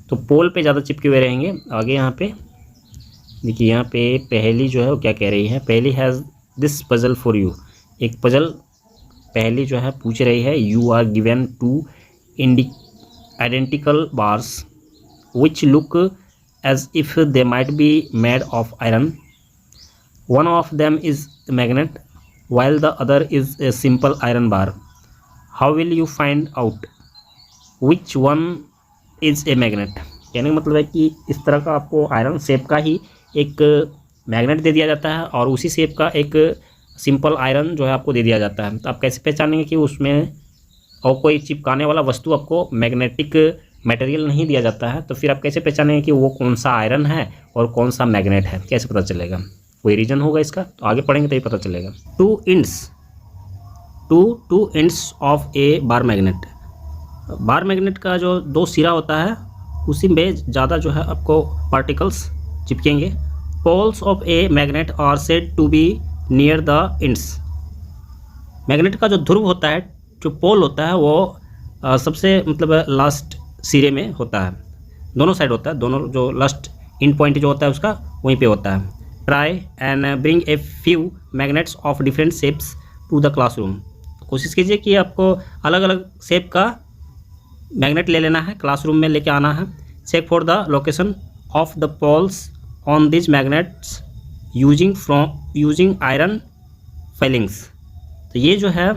तो पोल पे ज़्यादा चिपके हुए रहेंगे। आगे यहाँ पे देखिए, यहाँ पे पहली जो है वो क्या कह रही है, Paheli has this puzzle for you. एक पजल पहली जो है पूछ रही है, you are given two identical bars which look as if they might be made of iron. One of them is magnet while the other is a simple iron bar. How will you find out which one is a magnet? कहने का मतलब है कि इस तरह का आपको iron shape का ही एक मैग्नेट दे दिया जाता है और उसी शेप का एक सिंपल आयरन जो है आपको दे दिया जाता है। तो आप कैसे पहचानेंगे कि उसमें और कोई चिपकाने वाला वस्तु आपको मैग्नेटिक मटेरियल नहीं दिया जाता है, तो फिर आप कैसे पहचानेंगे कि वो कौन सा आयरन है और कौन सा मैग्नेट है? कैसे पता चलेगा? कोई रीजन होगा इसका, तो आगे पढ़ेंगे तो ही पता चलेगा। Two ends of a bar magnet. Bar magnet का जो दो सिरा होता है उसी में ज़्यादा जो है आपको पार्टिकल्स चिपकेंगे। Poles of a magnet are said to be near the ends. Magnet का जो ध्रुव होता है, जो पोल होता है, वो सबसे मतलब लास्ट सिरे में होता है, दोनों साइड होता है, दोनों जो लास्ट इन पॉइंट जो होता है उसका वहीं पे होता है। Try and bring a few magnets of different shapes to the classroom. कोशिश कीजिए कि आपको अलग अलग शेप का मैग्नेट ले लेना है, क्लासरूम में लेके आना है। Check for the location of the poles on these magnets using iron filings. तो ये जो है,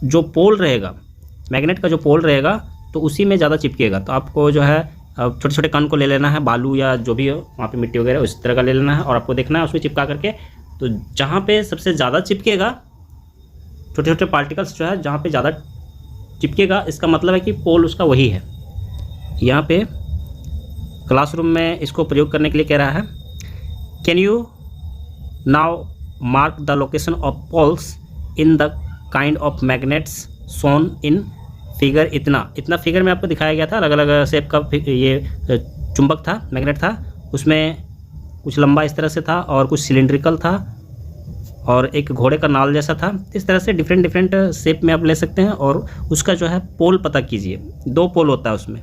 जो पोल रहेगा मैग्नेट का, जो पोल रहेगा तो उसी में ज़्यादा चिपकेगा। तो आपको जो है छोटे छोटे कण को ले लेना है, बालू या जो भी हो वहाँ पे मिट्टी वगैरह उस तरह का ले लेना है, और आपको देखना है उसमें चिपका करके। तो जहाँ पे सबसे ज़्यादा चिपकेगा, छोटे छोटे पार्टिकल्स जो है जहाँ पे ज़्यादा चिपकेगा, इसका मतलब है कि पोल उसका वही है। यहाँ पे क्लासरूम में इसको प्रयोग करने के लिए कह रहा है, can you now mark the location of poles in the kind of magnets shown in figure. इतना फिगर में आपको दिखाया गया था, अलग अलग शेप का ये चुंबक था, मैग्नेट था। उसमें कुछ लंबा इस तरह से था और कुछ सिलिंड्रिकल था और एक घोड़े का नाल जैसा था। इस तरह से डिफरेंट शेप में आप ले सकते हैं और उसका जो है पोल पता कीजिए। 2 पोल होता है उसमें,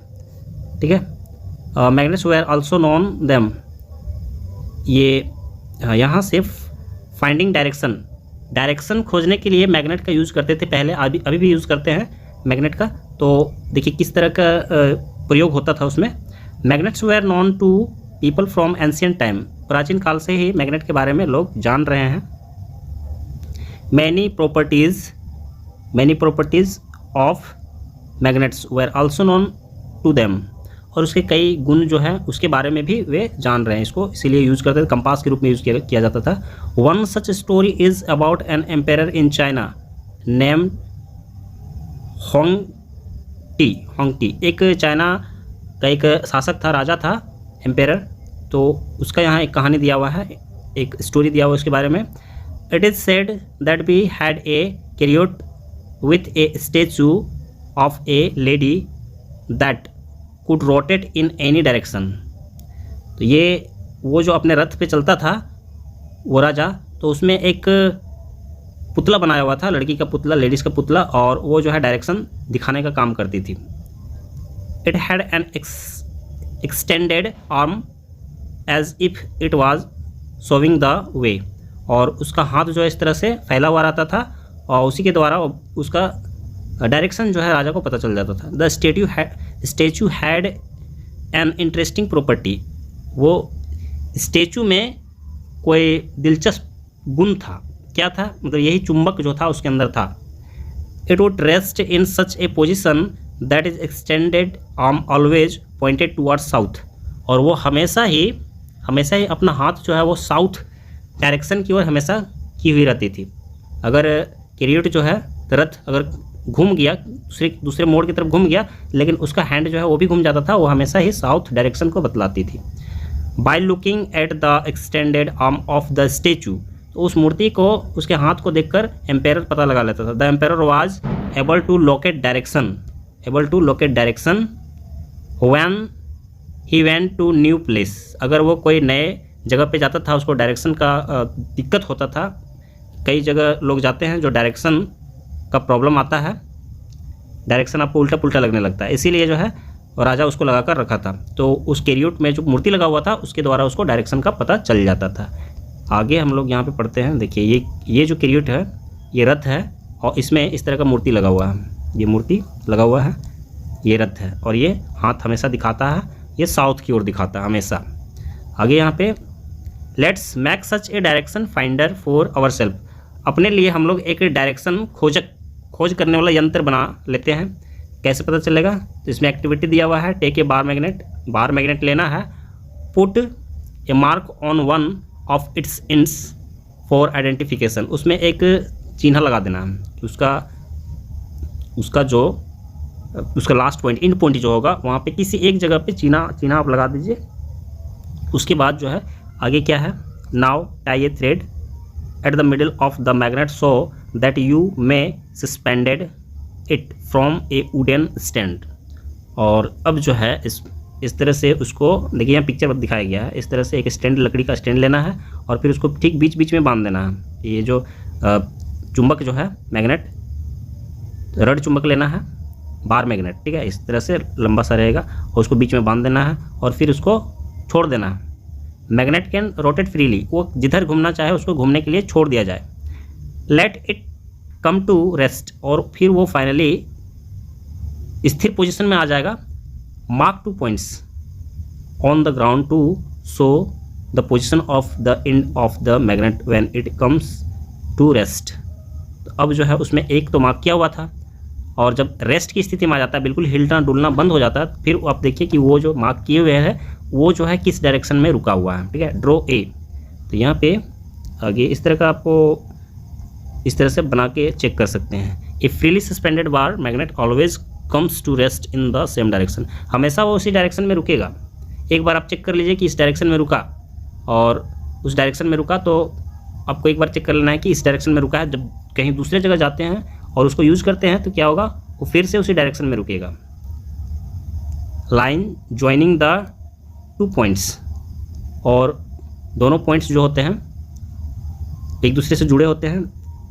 ठीक है। Magnets were also known them. ये यहाँ से फाइंडिंग डायरेक्शन खोजने के लिए मैग्नेट का यूज़ करते थे पहले, अभी भी यूज़ करते हैं मैग्नेट का। तो देखिए किस तरह का प्रयोग होता था उसमें। Magnets were known to people from ancient time. प्राचीन काल से ही मैग्नेट के बारे में लोग जान रहे हैं। Many properties of magnets were also known to them. और उसके कई गुण जो है उसके बारे में भी वे जान रहे हैं इसको, इसीलिए यूज़ करते थे, कंपास के रूप में यूज़ किया जाता था। One such story is about an emperor in China named Hoang Ti. एक चाइना का एक शासक था, राजा था, एम्पेयर। तो उसका यहाँ एक कहानी दिया हुआ है, एक स्टोरी दिया हुआ है उसके बारे में। It is said that we had a chariot with a statue of a lady that could rotate in any direction. तो ये वो जो अपने रथ पे चलता था वो राजा, तो उसमें एक पुतला बनाया हुआ था, लड़की का पुतला, लेडीज़ का पुतला, और वो जो है डायरेक्शन दिखाने का काम करती थी। It had an extended arm as if it was showing the way. और उसका हाथ जो है इस तरह से फैला हुआ रहता था और उसी के द्वारा उसका डायरेक्शन जो है राजा को पता चल जाता था। The statue had an interesting property. वो स्टैचू में कोई दिलचस्प गुण था। क्या था? मतलब यही चुंबक जो था उसके अंदर था। It would rest in such A position that is extended arm always pointed towards south. और वो हमेशा ही अपना हाथ जो है वो साउथ डायरेक्शन की ओर हमेशा की हुई रहती थी। अगर कैरियोट जो है रथ अगर घूम गया, दूसरे मोड़ की तरफ घूम गया, लेकिन उसका हैंड जो है वो भी घूम जाता था, वो हमेशा ही साउथ डायरेक्शन को बतलाती थी। By looking at the extended arm of the statue, तो उस मूर्ति को, उसके हाथ को देखकर एम्पेयर पता लगा लेता था। The emperor was able to locate direction when he went to new place. अगर वो कोई नए जगह पे जाता था, उसको डायरेक्शन का दिक्कत होता था। कई जगह लोग जाते हैं जो डायरेक्शन का प्रॉब्लम आता है, डायरेक्शन आपको उल्टा पुल्टा लगने लगता है, इसीलिए जो है राजा उसको लगा कर रखा था। तो उस कैरियोट में जो मूर्ति लगा हुआ था उसके द्वारा उसको डायरेक्शन का पता चल जाता था। आगे हम लोग यहाँ पे पढ़ते हैं। देखिए ये जो कैरियोट है ये रथ है और इसमें इस तरह का मूर्ति लगा हुआ है, ये मूर्ति लगा हुआ है, ये रथ है और ये हाथ हमेशा दिखाता है, ये साउथ की ओर दिखाता है हमेशा। आगे यहाँ पे let's make such a direction finder for our self. अपने लिए हम लोग एक डायरेक्शन खोज करने वाला यंत्र बना लेते हैं। कैसे पता चलेगा? तो इसमें एक्टिविटी दिया हुआ है, टेक ए बार मैग्नेट लेना है, put A mark on one of it's ends for identification. उसमें एक चिन्ह लगा देना है, उसका लास्ट पॉइंट, इंड पॉइंट जो होगा वहाँ पे किसी एक जगह पे चिन्ह आप लगा दीजिए। उसके बाद जो है आगे क्या है, now tie A thread at the middle of the magnet so that you may suspended it from A wooden stand. और अब जो है इस तरह से उसको देखिए, यहाँ पिक्चर दिखाया गया है, इस तरह से एक स्टैंड, लकड़ी का स्टैंड लेना है और फिर उसको ठीक बीच बीच में बांध देना है। ये जो चुंबक जो है मैग्नेट, रड चुंबक लेना है, बार मैग्नेट, ठीक है, इस तरह से लंबा सा रहेगा और उसको बीच में बांध देना है और फिर उसको छोड़ देना है। मैग्नेट कैन रोटेट फ्रीली, वो जिधर घूमना चाहे उसको घूमने के लिए छोड़ दिया जाए। Let it come to rest, और फिर वो फाइनली स्थिर पोजीशन में आ जाएगा। Mark 2 points on the ground to show the position of the end of the magnet when it comes to rest. तो अब जो है उसमें एक तो मार्क किया हुआ था, और जब रेस्ट की स्थिति में आ जाता है, बिल्कुल हिलना डुलना बंद हो जाता है, फिर आप देखिए कि वो जो मार्क किए हुए हैं वो जो है किस डायरेक्शन में रुका हुआ है। ठीक है, ड्रॉ ए। तो यहाँ पे आगे इस तरह का आपको इस तरह से बना के चेक कर सकते हैं। A freely suspended bar magnet always comes to rest in the same direction, हमेशा वो उसी डायरेक्शन में रुकेगा। एक बार आप चेक कर लीजिए कि इस डायरेक्शन में रुका और उस डायरेक्शन में रुका, तो आपको एक बार चेक कर लेना है कि इस डायरेक्शन में रुका है। जब कहीं दूसरे जगह जाते हैं और उसको यूज़ करते हैं तो क्या होगा, वो फिर से उसी डायरेक्शन में रुकेगा। लाइन ज्वाइनिंग द 2 पॉइंट्स, और दोनों पॉइंट्स जो होते हैं एक दूसरे से जुड़े होते हैं।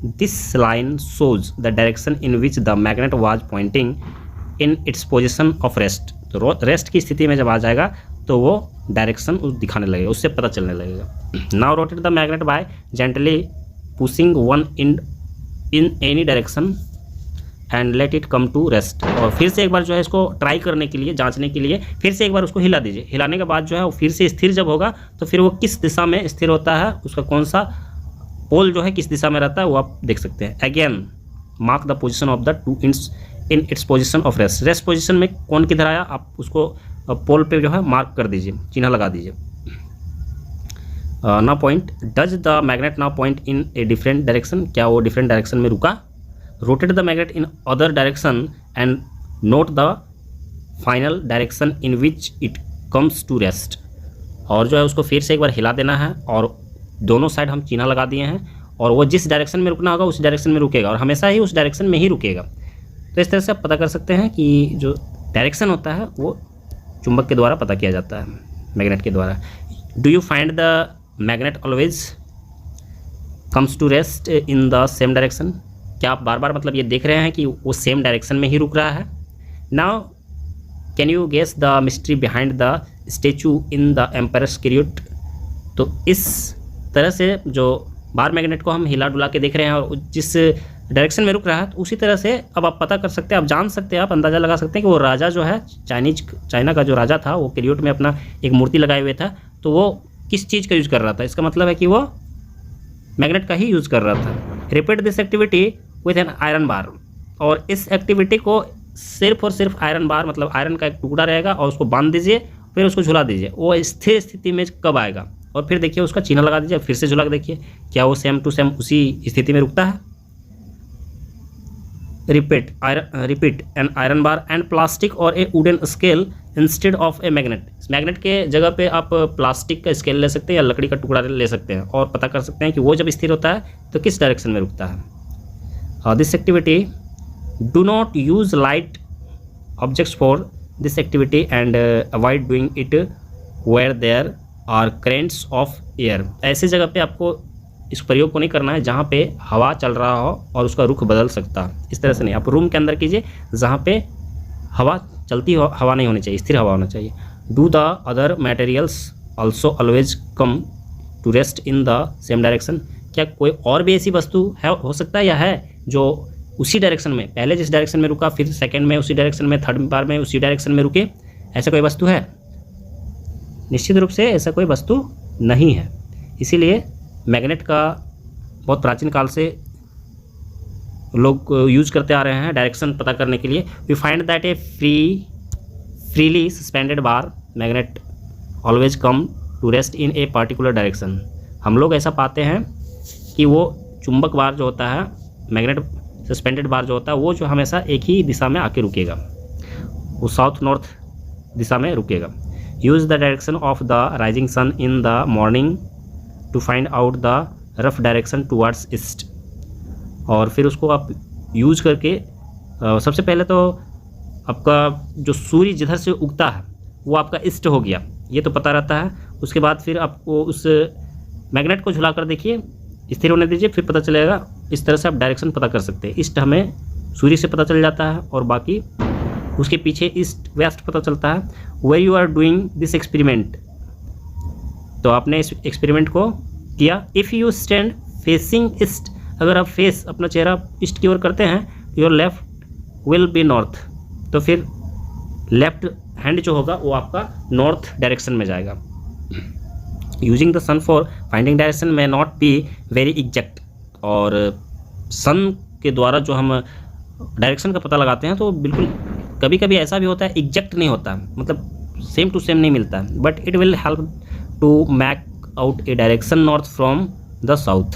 This line shows the direction in which the magnet was pointing in its position of rest. तो रेस्ट की स्थिति में जब आ जाएगा तो वो डायरेक्शन दिखाने लगेगा, उससे पता चलने लगेगा। Now rotate the magnet by gently pushing one in any direction and let it come to rest. और फिर से एक बार जो है इसको ट्राई करने के लिए, जांचने के लिए फिर से एक बार उसको हिला दीजिए। हिलाने के बाद जो है वो फिर से स्थिर जब होगा तो फिर वो किस दिशा में स्थिर होता है, उसका कौन सा पोल जो है किस दिशा में रहता है वो आप देख सकते हैं। Again mark the position of the 2 in its position of rest. Rest position में कौन किधर आया, आप उसको पोल पे जो है मार्क कर दीजिए, चिन्ह लगा दीजिए। ना point does the magnet now point in a different direction, क्या वो डिफरेंट डायरेक्शन में रुका। Rotate the magnet in other direction and note the final direction in which it comes to rest. और जो है उसको फिर से एक बार हिला देना है, और दोनों साइड हम चिन्ह लगा दिए हैं, और वो जिस डायरेक्शन में रुकना होगा उस डायरेक्शन में रुकेगा, और हमेशा ही उस डायरेक्शन में ही रुकेगा। तो इस तरह से आप पता कर सकते हैं कि जो डायरेक्शन होता है वो चुंबक के द्वारा पता किया जाता है, मैग्नेट के द्वारा। Do you find the magnet always comes to rest in the same direction, क्या आप बार बार मतलब ये देख रहे हैं कि वो सेम डायरेक्शन में ही रुक रहा है। Now can you guess the mystery behind the statue in the empire's chariot. तो इस तरह से जो बार मैग्नेट को हम हिला डुला के देख रहे हैं और जिस डायरेक्शन में रुक रहा है, तो उसी तरह से अब आप पता कर सकते हैं, आप जान सकते हैं, आप अंदाज़ा लगा सकते हैं कि वो राजा जो है चाइना का जो राजा था वो चैरियट में अपना एक मूर्ति लगाए हुए था, तो वो किस चीज़ का यूज़ कर रहा था। इसका मतलब है कि वो मैग्नेट का ही यूज़ कर रहा था। Repeat this activity with an iron बार, और इस एक्टिविटी को सिर्फ और सिर्फ आयरन बार, मतलब आयरन का एक टुकड़ा रहेगा और उसको बांध दीजिए, फिर उसको झुला दीजिए। वो स्थिर स्थिति में कब आएगा, और फिर देखिए उसका चिन्ह लगा दीजिए, फिर से झुला के देखिए क्या वो सेम टू सेम उसी स्थिति में रुकता है। Repeat an iron bar and plastic और a wooden scale instead of a magnet. Magnet के जगह पे आप प्लास्टिक का स्केल ले सकते हैं या लकड़ी का टुकड़ा ले सकते हैं, और पता कर सकते हैं कि वो जब स्थिर होता है तो किस डायरेक्शन में रुकता है। This activity do not use light objects for this activity and avoid doing it where there are currents of air. ऐसी जगह पे आपको इस प्रयोग को नहीं करना है जहाँ पे हवा चल रहा हो और उसका रुख बदल सकता है। इस तरह से नहीं, आप रूम के अंदर कीजिए जहाँ पे हवा चलती हो, हवा नहीं होनी चाहिए, स्थिर हवा होना चाहिए। Do the other materials also always come to rest in the same direction. क्या कोई और भी ऐसी वस्तु है, हो सकता है या है, जो उसी डायरेक्शन में, पहले जिस डायरेक्शन में रुका फिर सेकंड में उसी डायरेक्शन में, थर्ड बार में उसी डायरेक्शन में रुके, ऐसा कोई वस्तु है? निश्चित रूप से ऐसा कोई वस्तु नहीं है। इसीलिए मैग्नेट का बहुत प्राचीन काल से लोग यूज़ करते आ रहे हैं डायरेक्शन पता करने के लिए। We find that a freely suspended bar magnet always come to rest in a particular direction. हम लोग ऐसा पाते हैं कि वो चुंबक बार जो होता है, मैग्नेट सस्पेंडेड बार जो होता है, वो जो हमेशा एक ही दिशा में आके रुकेगा, वो साउथ नॉर्थ दिशा में रुकेगा। Use the direction of the rising sun in the morning to find out the rough direction towards east. और फिर उसको आप यूज़ करके सबसे पहले तो आपका जो सूर्य जिधर से उगता है वो आपका ईस्ट हो गया, ये तो पता रहता है। उसके बाद फिर आपको उस मैग्नेट को झुला कर देखिए, स्थिर होने दीजिए, फिर पता चलेगा। इस तरह से आप डायरेक्शन पता कर सकते हैं। ईस्ट हमें सूर्य से पता चल जाता है और बाकी उसके पीछे ईस्ट वेस्ट पता चलता है। Where you are doing this experiment तो आपने इस एक्सपेरिमेंट को किया। If you stand facing east, अगर आप फेस अपना चेहरा ईस्ट की ओर करते हैं, your left will be north, तो फिर लेफ्ट हैंड जो होगा वो आपका नॉर्थ डायरेक्शन में जाएगा। Using the sun for finding direction may not be very exact, और सन के द्वारा जो हम डायरेक्शन का पता लगाते हैं तो बिल्कुल कभी कभी ऐसा भी होता है एग्जैक्ट नहीं होता, मतलब सेम टू सेम नहीं मिलता, but it will help to make out a direction north from the south.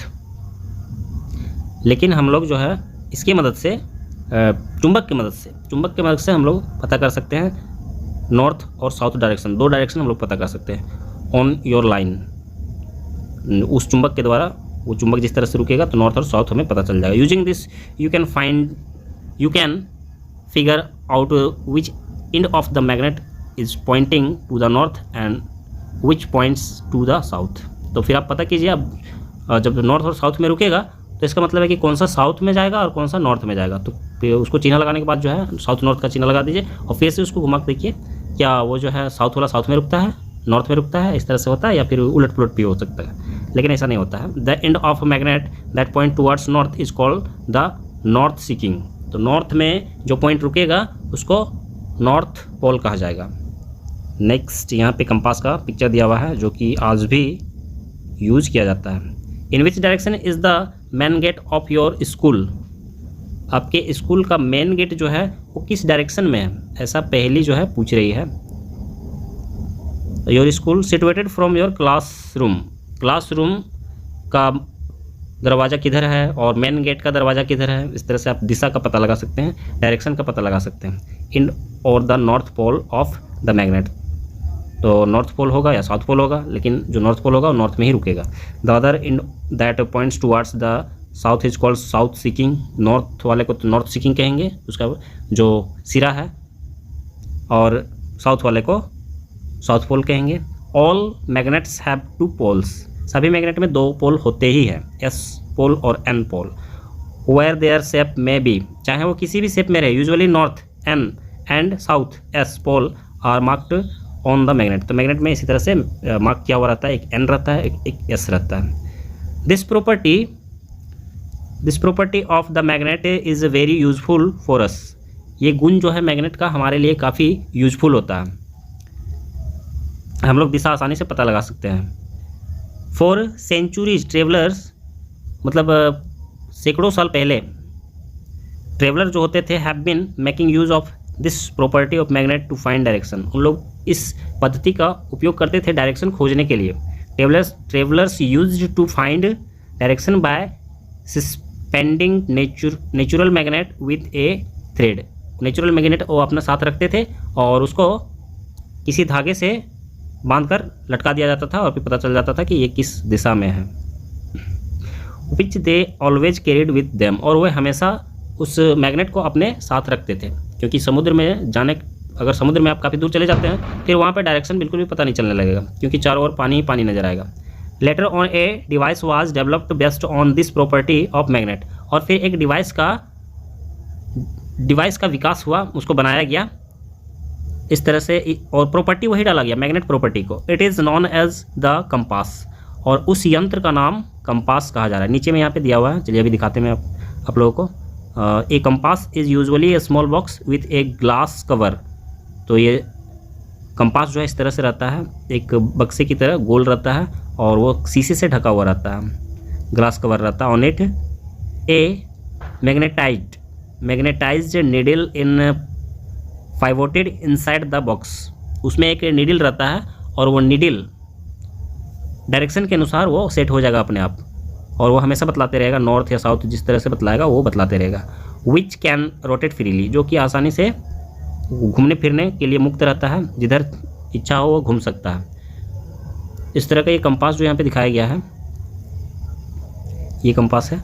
लेकिन हम लोग जो है इसकी मदद से चुंबक की मदद से हम लोग पता कर सकते हैं नॉर्थ और साउथ डायरेक्शन, दो डायरेक्शन हम लोग पता कर सकते हैं ऑन योर लाइन। उस चुंबक के द्वारा वो चुंबक जिस तरह से रुकेगा तो नॉर्थ और साउथ हमें पता चल जाएगा। Using this you can figure out which end of the magnet is pointing to the north and which points to the south. तो फिर आप पता कीजिए, अब जब नॉर्थ और साउथ में रुकेगा तो इसका मतलब है कि कौन सा साउथ में जाएगा और कौन सा नॉर्थ में जाएगा। तो फिर उसको चिन्ह लगाने के बाद जो है साउथ नॉर्थ का चिन्ह लगा दीजिए और फिर से उसको घुमा के देखिए क्या वो जो है साउथ वाला साउथ में रुकता है, नॉर्थ में रुकता है, इस तरह से होता है, या फिर उलट पुलट भी हो सकता है, लेकिन ऐसा नहीं होता है। The end of magnet that point towards north is called the north seeking. तो नॉर्थ में जो पॉइंट रुकेगा उसको नॉर्थ पोल कहा जाएगा। नेक्स्ट यहाँ पे कंपास का पिक्चर दिया हुआ है जो कि आज भी यूज किया जाता है। In which direction is the main gate of your school. आपके स्कूल का मेन गेट जो है वो किस डायरेक्शन में है, ऐसा पहली जो है पूछ रही है। Your school situated from your classroom का दरवाज़ा किधर है और मेन गेट का दरवाज़ा किधर है, इस तरह से आप दिशा का पता लगा सकते हैं, डायरेक्शन का पता लगा सकते हैं। इन और the north pole of the magnet, तो नॉर्थ पोल होगा या साउथ पोल होगा, लेकिन जो नॉर्थ पोल होगा वो नॉर्थ में ही रुकेगा। The other in that points towards the south is called south seeking. North वाले को तो नॉर्थ सीकिंग कहेंगे, उसका जो सिरा है, और साउथ वाले को साउथ पोल कहेंगे। All magnets have two poles. सभी मैग्नेट में दो पोल होते ही हैं, एस पोल और N pole. Where their shape may be, चाहे वो किसी भी शेप में रहे, usually north N and south S pole are marked on the magnet. तो मैग्नेट में इसी तरह से मार्क किया हुआ रहता है, एक एन रहता है, एक एस रहता है। This property of the magnet is very useful for us. ये गुण जो है मैग्नेट का हमारे लिए काफ़ी यूजफुल होता है, हम लोग दिशा आसानी से पता लगा सकते हैं। फॉर सेंचुरीज ट्रेवलर्स, मतलब सैकड़ों साल पहले ट्रेवलर जो होते थे have been making use of this property of magnet to find direction. उन लोग इस पद्धति का उपयोग करते थे डायरेक्शन खोजने के लिए। Travellers used to find direction by suspending natural magnet with a thread. Natural magnet वो अपना साथ रखते थे और उसको किसी धागे से बांधकर लटका दिया जाता था और फिर पता चल जाता था कि ये किस दिशा में है। Which they always carried with them, और वह हमेशा उस मैग्नेट को अपने साथ रखते थे, क्योंकि समुद्र में अगर समुद्र में आप काफ़ी दूर चले जाते हैं फिर वहाँ पे डायरेक्शन बिल्कुल भी पता नहीं चलने लगेगा, क्योंकि चारों ओर पानी ही पानी नजर आएगा। Later on a device was developed based on this property of magnet, और फिर एक डिवाइस का विकास हुआ, उसको बनाया गया इस तरह से, और प्रॉपर्टी वही डाला गया मैग्नेट प्रॉपर्टी को। It is known as the compass, और उस यंत्र का नाम कंपास कहा जा रहा है। नीचे में यहाँ पे दिया हुआ है, चलिए अभी दिखाते हैं आप लोगों को। A compass is usually a small box with a glass cover. तो ये कंपास जो है इस तरह से रहता है, एक बक्से की तरह गोल रहता है और वो शीशे से ढका हुआ रहता है, ग्लास कवर रहता है। On it A magnetised needle in pivoted inside the box. उसमें एक नीडल रहता है और वो नीडल डायरेक्शन के अनुसार वो सेट हो जाएगा अपने आप, और वो हमेशा बतलाते रहेगा, नॉर्थ या साउथ जिस तरह से बतलाएगा वो बतलाते रहेगा। विच कैन रोटेट फ्रीली, जो कि आसानी से घूमने फिरने के लिए मुक्त रहता है, जिधर इच्छा हो वो घूम सकता है। इस तरह का ये कंपास जो यहाँ पे दिखाया गया है, ये कंपास है।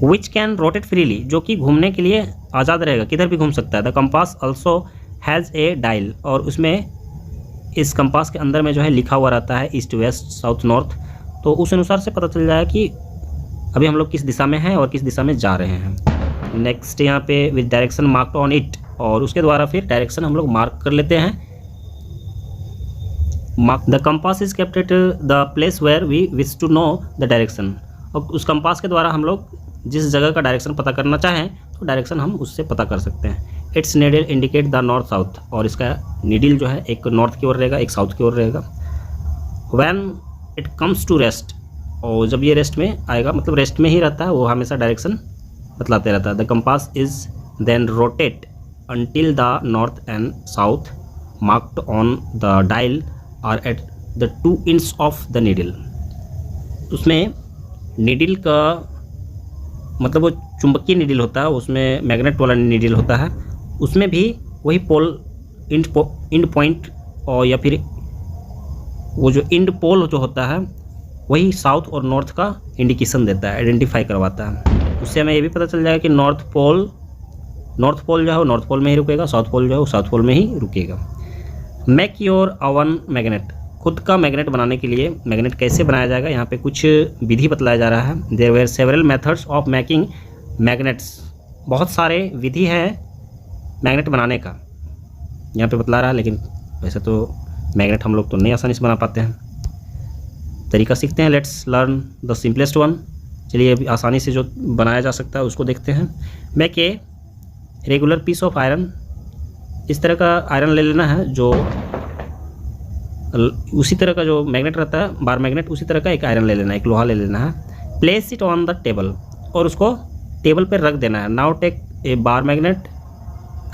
विच कैन रोटेट फ्रीली, जो कि घूमने के लिए आज़ाद रहेगा, किधर भी घूम सकता है। The compass also has a dial, और उसमें इस कंपास के अंदर में जो है लिखा हुआ रहता है ईस्ट वेस्ट साउथ नॉर्थ, तो उस अनुसार से पता चल जाएगा कि अभी हम लोग किस दिशा में हैं और किस दिशा में जा रहे हैं। नेक्स्ट यहाँ पे with direction marked on it, और उसके द्वारा फिर डायरेक्शन हम लोग मार्क कर लेते हैं। mark the compass is kept at the place where we wish to know the direction। और उस कंपास के द्वारा हम लोग जिस जगह का डायरेक्शन पता करना चाहें तो डायरेक्शन हम उससे पता कर सकते हैं। It's needle indicate the north south, और इसका नीडल जो है एक नॉर्थ की ओर रहेगा, एक साउथ की ओर रहेगा। When it comes to rest, और जब ये रेस्ट में आएगा मतलब रेस्ट में ही रहता है, वो हमेशा डायरेक्शन बतलाते रहता है। The compass is then rotate until the north and south marked on the dial are at the 2 ends of the needle। उसमें नीडल का मतलब वो चुंबकीय नीडल होता है, उसमें मैग्नेट वाला नीडल होता है, उसमें भी वही पोल इंड पॉइंट और या फिर वो जो इंड पोल जो होता है वही साउथ और नॉर्थ का इंडिकेशन देता है, आइडेंटिफाई करवाता है। उससे हमें ये भी पता चल जाएगा कि नॉर्थ पोल जो है वो नॉर्थ पोल में ही रुकेगा, साउथ पोल जो है वो साउथ पोल में ही रुकेगा। मेक योर ओवन मैग्नेट, खुद का मैग्नेट बनाने के लिए मैग्नेट कैसे बनाया जाएगा, यहाँ पे कुछ विधि बतलाया जा रहा है। There were several methods of making magnets, बहुत सारे विधि है मैग्नेट बनाने का यहाँ पे बतला रहा है, लेकिन वैसे तो मैग्नेट हम लोग तो नहीं आसानी से बना पाते हैं। तरीका सीखते हैं, let's learn the simplest one. चलिए अभी आसानी से जो बनाया जा सकता है उसको देखते हैं। Make a regular piece of iron, इस तरह का आयरन ले लेना है जो उसी तरह का जो मैग्नेट रहता है बार मैग्नेट, उसी तरह का एक आयरन ले लेना है, एक लोहा ले लेना है। Place it on the table, और उसको टेबल पर रख देना है। Now take a bar magnet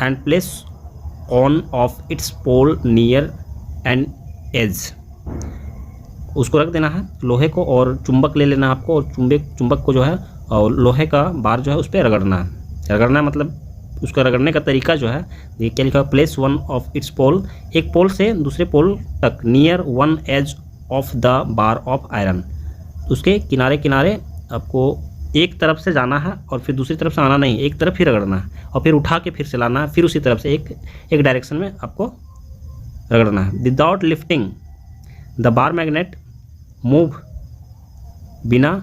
and place on of its pole near and edge, उसको रख देना है लोहे को, और चुंबक ले लेना है आपको, और चुंबक को जो है और लोहे का बार जो है उस पर रगड़ना है। रगड़ना मतलब उसका रगड़ने का तरीका जो है ये क्या लिखा है, place one of its pole, एक पोल से दूसरे पोल तक, near one edge of the bar of iron, उसके किनारे किनारे आपको एक तरफ से जाना है और फिर दूसरी तरफ से आना नहीं, एक तरफ ही रगड़ना है और फिर उठा के फिर से लाना है, फिर उसी तरफ से एक डायरेक्शन में आपको रगड़ना है। Without lifting the bar magnet move, बिना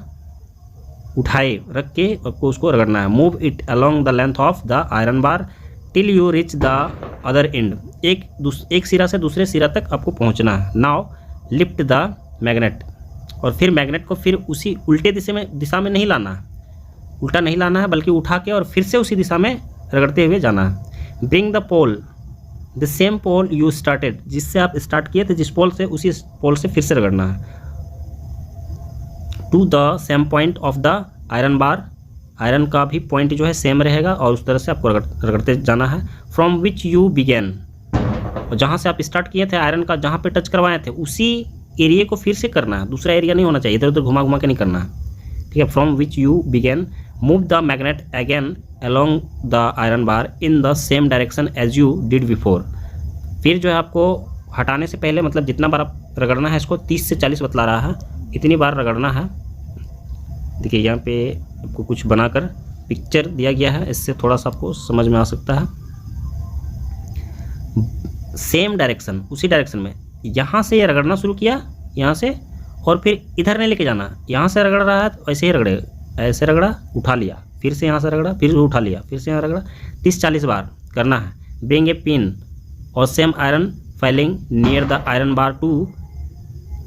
उठाए रख के आपको उसको रगड़ना है। Move it along the length of the iron bar till you rich the other and, एक सिरा से दूसरे सिरा तक आपको पहुंचना है। नाउ लिफ्ट द मैग्नेट, और फिर मैग्नेट को फिर उसी उल्टे दिशा में नहीं लाना है, उल्टा नहीं लाना है, बल्कि उठा के और फिर से उसी दिशा में रगड़ते हुए जाना है। Bring the pole the same pole you started, जिससे आप स्टार्ट किए थे जिस पोल से, उसी पोल से फिर से रगड़ना है। To the same point of the iron bar, आयरन का भी पॉइंट जो है सेम रहेगा और उस तरह से आपको रगड़ते जाना है। फ्रॉम विच यू बिगेन, जहाँ से आप स्टार्ट किए थे आयरन का, जहाँ पे टच करवाए थे उसी एरिया को फिर से करना है, दूसरा एरिया नहीं होना चाहिए, इधर उधर घुमा घुमा के नहीं करना है। ठीक है, from which you begin move the magnet again along the iron bar in the same direction as you did before. फिर जो है आपको हटाने से पहले मतलब जितना बार आप रगड़ना है, इसको 30 से 40 बतला रहा है, इतनी बार रगड़ना है। देखिए यहाँ पे आपको कुछ बनाकर पिक्चर दिया गया है, इससे थोड़ा सा आपको समझ में आ सकता है। सेम डायरेक्शन, उसी डायरेक्शन में यहाँ से ये रगड़ना शुरू किया, यहाँ से, और फिर इधर नहीं लेके जाना, यहाँ से रगड़ रहा है तो ऐसे ही रगड़े, ऐसे रगड़ा उठा लिया, फिर से यहाँ से रगड़ा फिर उठा लिया, फिर से यहाँ रगड़ा, 30-40 बार करना है। ब्रिंग ए पिन और some iron filing near the iron bar to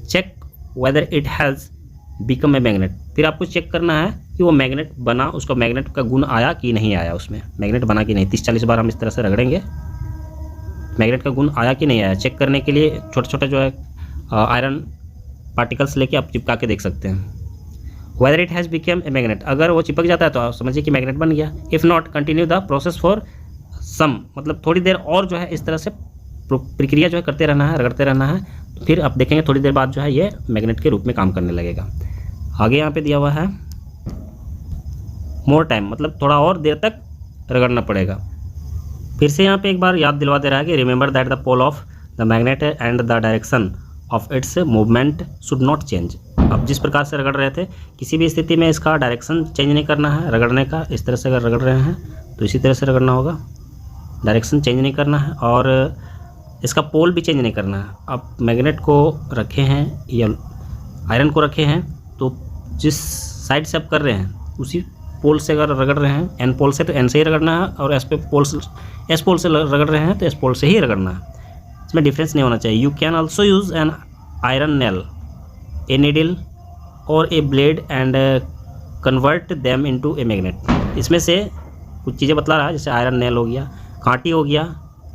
check whether it has become a magnet. फिर आपको चेक करना है कि वो मैग्नेट बना, उसका मैग्नेट का गुण आया कि नहीं आया, उसमें मैग्नेट बना कि नहीं। 30-40 बार हम इस तरह से रगड़ेंगे, मैग्नेट का गुण आया कि नहीं आया चेक करने के लिए छोटे छोटे जो है आयरन पार्टिकल्स लेके आप चिपका के देख सकते हैं। Weather it has become a magnet, अगर वो चिपक जाता है तो आप समझिए कि मैग्नेट बन गया। If not continue the process for some, मतलब थोड़ी देर और जो है इस तरह से प्रक्रिया जो है करते रहना है, रगड़ते रहना है, फिर आप देखेंगे थोड़ी देर बाद जो है ये मैग्नेट के रूप में काम करने लगेगा। आगे यहाँ पे दिया हुआ है मोर टाइम, मतलब थोड़ा और देर तक रगड़ना पड़ेगा। फिर से यहाँ पे एक बार याद दिलवा दे रहा है कि remember that the pole of the magnet and the direction of its movement should not change. अब जिस प्रकार से रगड़ रहे थे, किसी भी स्थिति में इसका डायरेक्शन चेंज नहीं करना है रगड़ने का। इस तरह से अगर रगड़ रहे हैं तो इसी तरह से रगड़ना होगा, डायरेक्शन चेंज नहीं करना है, और इसका पोल भी चेंज नहीं करना है। आप मैग्नेट को रखे हैं या आयरन को रखे हैं तो जिस साइड से आप कर रहे हैं उसी पोल से अगर रगड़ रहे हैं, एन पोल से तो एन से ही रगड़ना है, और एस पोल से रगड़ रहे हैं तो एस पोल से ही रगड़ना है। इसमें डिफरेंस नहीं होना चाहिए। You can also use an iron nail, a needle और a blade and convert them into a magnet. इसमें से कुछ चीज़ें बतला रहा है, जैसे आयरन नेल हो गया, कांटी हो गया,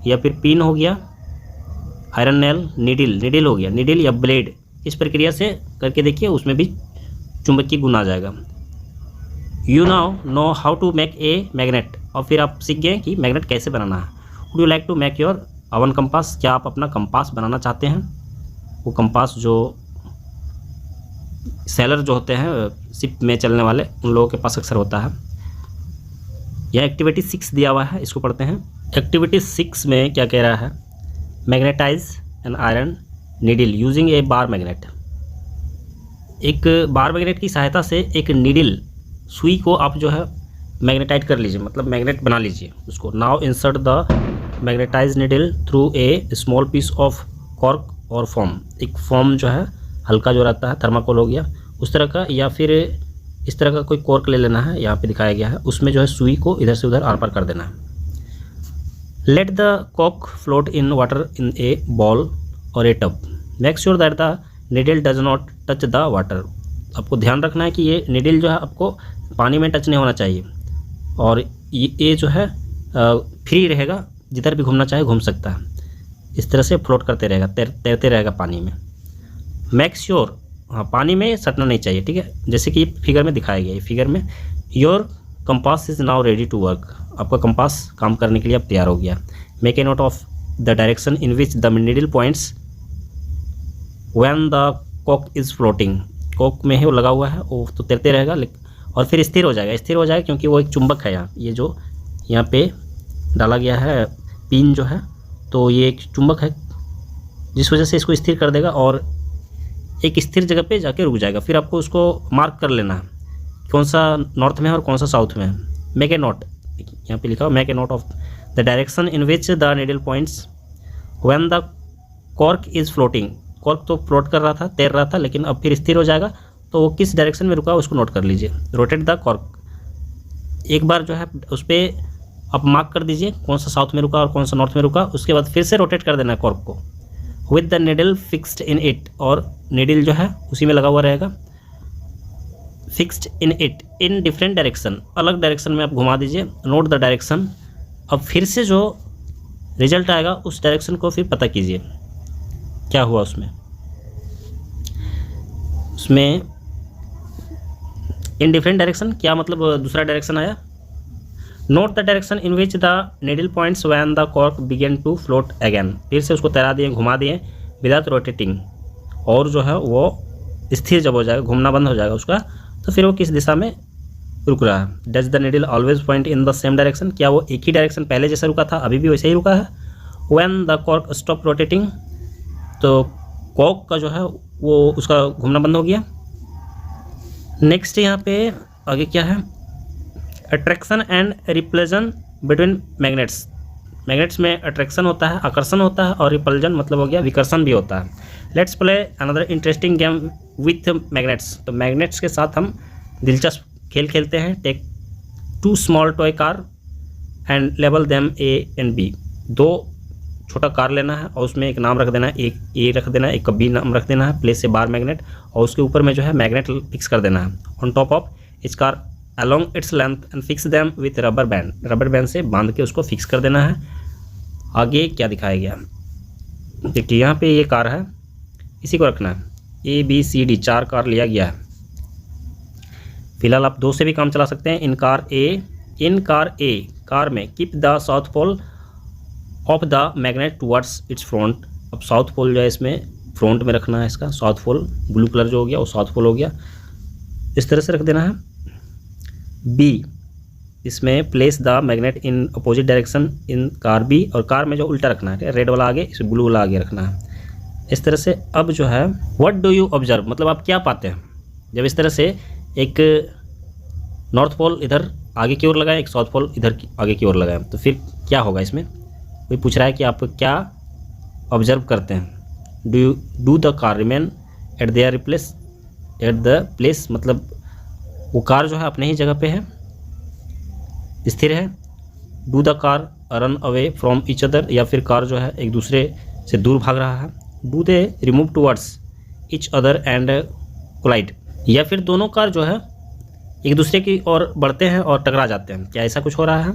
या फिर पिन हो गया, आयरन नेल, नीडल हो गया, नीडल या ब्लेड। इस प्रक्रिया से करके देखिए, उसमें भी चुंबकीय गुण आ जाएगा। You now know how to make a magnet, और फिर आप सीख गए कि मैग्नेट कैसे बनाना है। Would you like to make your own compass, क्या आप अपना कंपास बनाना चाहते हैं? वो कंपास जो सेलर जो होते हैं शिप में चलने वाले, उन लोगों के पास अक्सर होता है। यह एक्टिविटी 6 दिया हुआ है, इसको पढ़ते हैं। एक्टिविटी 6 में क्या कह रहा है? Magnetize an iron needle using a bar magnet. एक बार मैग्नेट की सहायता से एक नीडल, सुई को आप जो है मैग्नेटाइज कर लीजिए, मतलब मैग्नेट बना लीजिए उसको। Now insert the magnetize needle through a small piece of cork और फोम। एक फोम जो है हल्का जो रहता है, थर्माकोल हो गया उस तरह का, या फिर इस तरह का कोई कॉर्क ले लेना है, यहाँ पे दिखाया गया है। उसमें जो है सुई को इधर से उधर आर पार कर देना है। Let the cork float in water in a bowl और a tub. Make sure that the needle does not touch the water. आपको ध्यान रखना है कि ये नीडल जो है आपको पानी में टच नहीं होना चाहिए, और ये जो है फ्री रहेगा, जिधर भी घूमना चाहे घूम सकता है। इस तरह से फ्लोट करते रहेगा, तैरते रहेगा पानी में। मेक श्योर, हाँ पानी में सटना नहीं चाहिए, ठीक है, जैसे कि फिगर में दिखाया गया है। फिगर में your compass is now ready to work. आपका कंपास काम करने के लिए अब तैयार हो गया। Make a note of the direction in which the needle points when the कॉक इज़ फ्लोटिंग। कॉक में ही वो लगा हुआ है, वो तो तैरते रहेगा, और फिर स्थिर हो जाएगा, क्योंकि वो एक चुंबक है। ये जो यहाँ पे डाला गया है पिन जो है, तो ये एक चुंबक है, जिस वजह से इसको स्थिर कर देगा और एक स्थिर जगह पे जाके रुक जाएगा। फिर आपको उसको मार्क कर लेना है, कौन सा नॉर्थ में है और कौन सा साउथ में है। मेक ए नोट, यहाँ पे लिखा हो make a note of the direction in which the needle points when the cork is floating. Cork तो फ्लोट कर रहा था, तैर रहा था, लेकिन अब फिर स्थिर हो जाएगा, तो वो किस डायरेक्शन में रुका उसको नोट कर लीजिए। रोटेट द कॉर्क, एक बार जो है उस पर आप मार्क कर दीजिए कौन सा साउथ में रुका और कौन सा नॉर्थ में रुका। उसके बाद फिर से रोटेट कर देना है कॉर्क को, with the needle fixed in it, और नीडल जो है उसी में लगा हुआ रहेगा। Fixed in it in different direction, अलग डायरेक्शन में आप घुमा दीजिए। नोट द डायरेक्शन, अब फिर से जो रिजल्ट आएगा उस डायरेक्शन को फिर पता कीजिए क्या हुआ उसमें इन डिफरेंट डायरेक्शन, क्या मतलब दूसरा डायरेक्शन आया। Note the direction in which the needle points when the cork begin to float again. फिर से उसको तैरा दिए, घुमा दिए विदाउट रोटेटिंग, और जो है वो स्थिर जब हो जाएगा, घूमना बंद हो जाएगा उसका, तो फिर वो किस दिशा में रुक रहा है। Does the needle always point in the same direction, क्या वो एक ही डायरेक्शन पहले जैसा रुका था अभी भी वैसे ही रुका है। When the cork stop rotating, तो कॉर्क का जो है वो उसका घूमना बंद हो गया। नेक्स्ट यहाँ पे आगे क्या है, attraction and repulsion between magnets. Magnets में अट्रैक्शन होता है, आकर्षण होता है, और रिपल्जन मतलब हो गया विकर्षण भी होता है। Let's play another interesting game with magnets. तो मैग्नेट्स के साथ हम दिलचस्प खेल खेलते हैं। Take 2 small toy car and label them A and B. 2 छोटा कार लेना है और उसमें एक नाम रख देना है, एक ए रख देना है, एक बी नाम रख देना है, प्लेस ए बार मैग्नेट, और उसके ऊपर में जो है मैग्नेट फिक्स कर देना है ऑन टॉप ऑफ इस car along its length and fix them with rubber band। Rubber band से बांध के उसको फिक्स कर देना है। आगे क्या दिखाया गया, देखिए यहाँ पे ये कार है, इसी को रखना है। A B C D 4 car लिया गया है। फिलहाल आप 2 से भी काम चला सकते हैं। इन कार ए कार में keep the south pole of the magnet towards its front. अब साउथ पोल जो है इसमें फ्रंट में रखना है, इसका साउथ पोल ब्लू कलर जो हो गया वो साउथ पोल हो गया, इस तरह से रख देना है। बी, इसमें place the magnet in opposite direction in car B, और कार में जो उल्टा रखना है, रेड वाला आगे, इस ब्लू वाला आगे रखना है इस तरह से। अब जो है व्हाट डू यू ऑब्जर्व, मतलब आप क्या पाते हैं जब इस तरह से एक नॉर्थ पोल इधर आगे की ओर लगाए, एक साउथ पोल इधर आगे की ओर लगाए, तो फिर क्या होगा। इसमें कोई पूछ रहा है कि आप क्या ऑब्जर्व करते हैं। Do the car remain at their place, eight the place मतलब वो कार जो है अपने ही जगह पे है, स्थिर है। Do the car run away from each other, या फिर कार जो है एक दूसरे से दूर भाग रहा है। Do they remove towards each other and collide, या फिर दोनों कार जो है एक दूसरे की ओर बढ़ते हैं और टकरा जाते हैं, क्या ऐसा कुछ हो रहा है?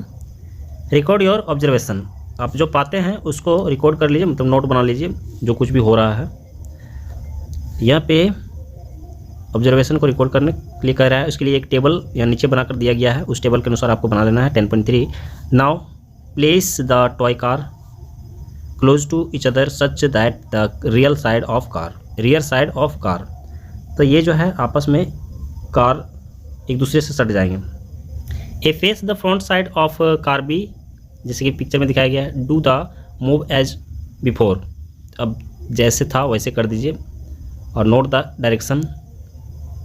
रिकॉर्ड योर ऑब्जर्वेशन, आप जो पाते हैं उसको रिकॉर्ड कर लीजिए, मतलब नोट बना लीजिए जो कुछ भी हो रहा है। यहाँ पे ऑब्जर्वेशन को रिकॉर्ड करने के लिए कह रहा है, उसके लिए एक टेबल यहाँ नीचे बनाकर दिया गया है, उस टेबल के अनुसार आपको बना लेना है। 10.3 now place the toy car close to each other such that the real side of car, rear side of car, तो ये जो है आपस में कार एक दूसरे से सट जाएंगे। A face the front side of car B, जैसे कि पिक्चर में दिखाया गया है। Do the move as before, अब जैसे था वैसे कर दीजिए। और note the direction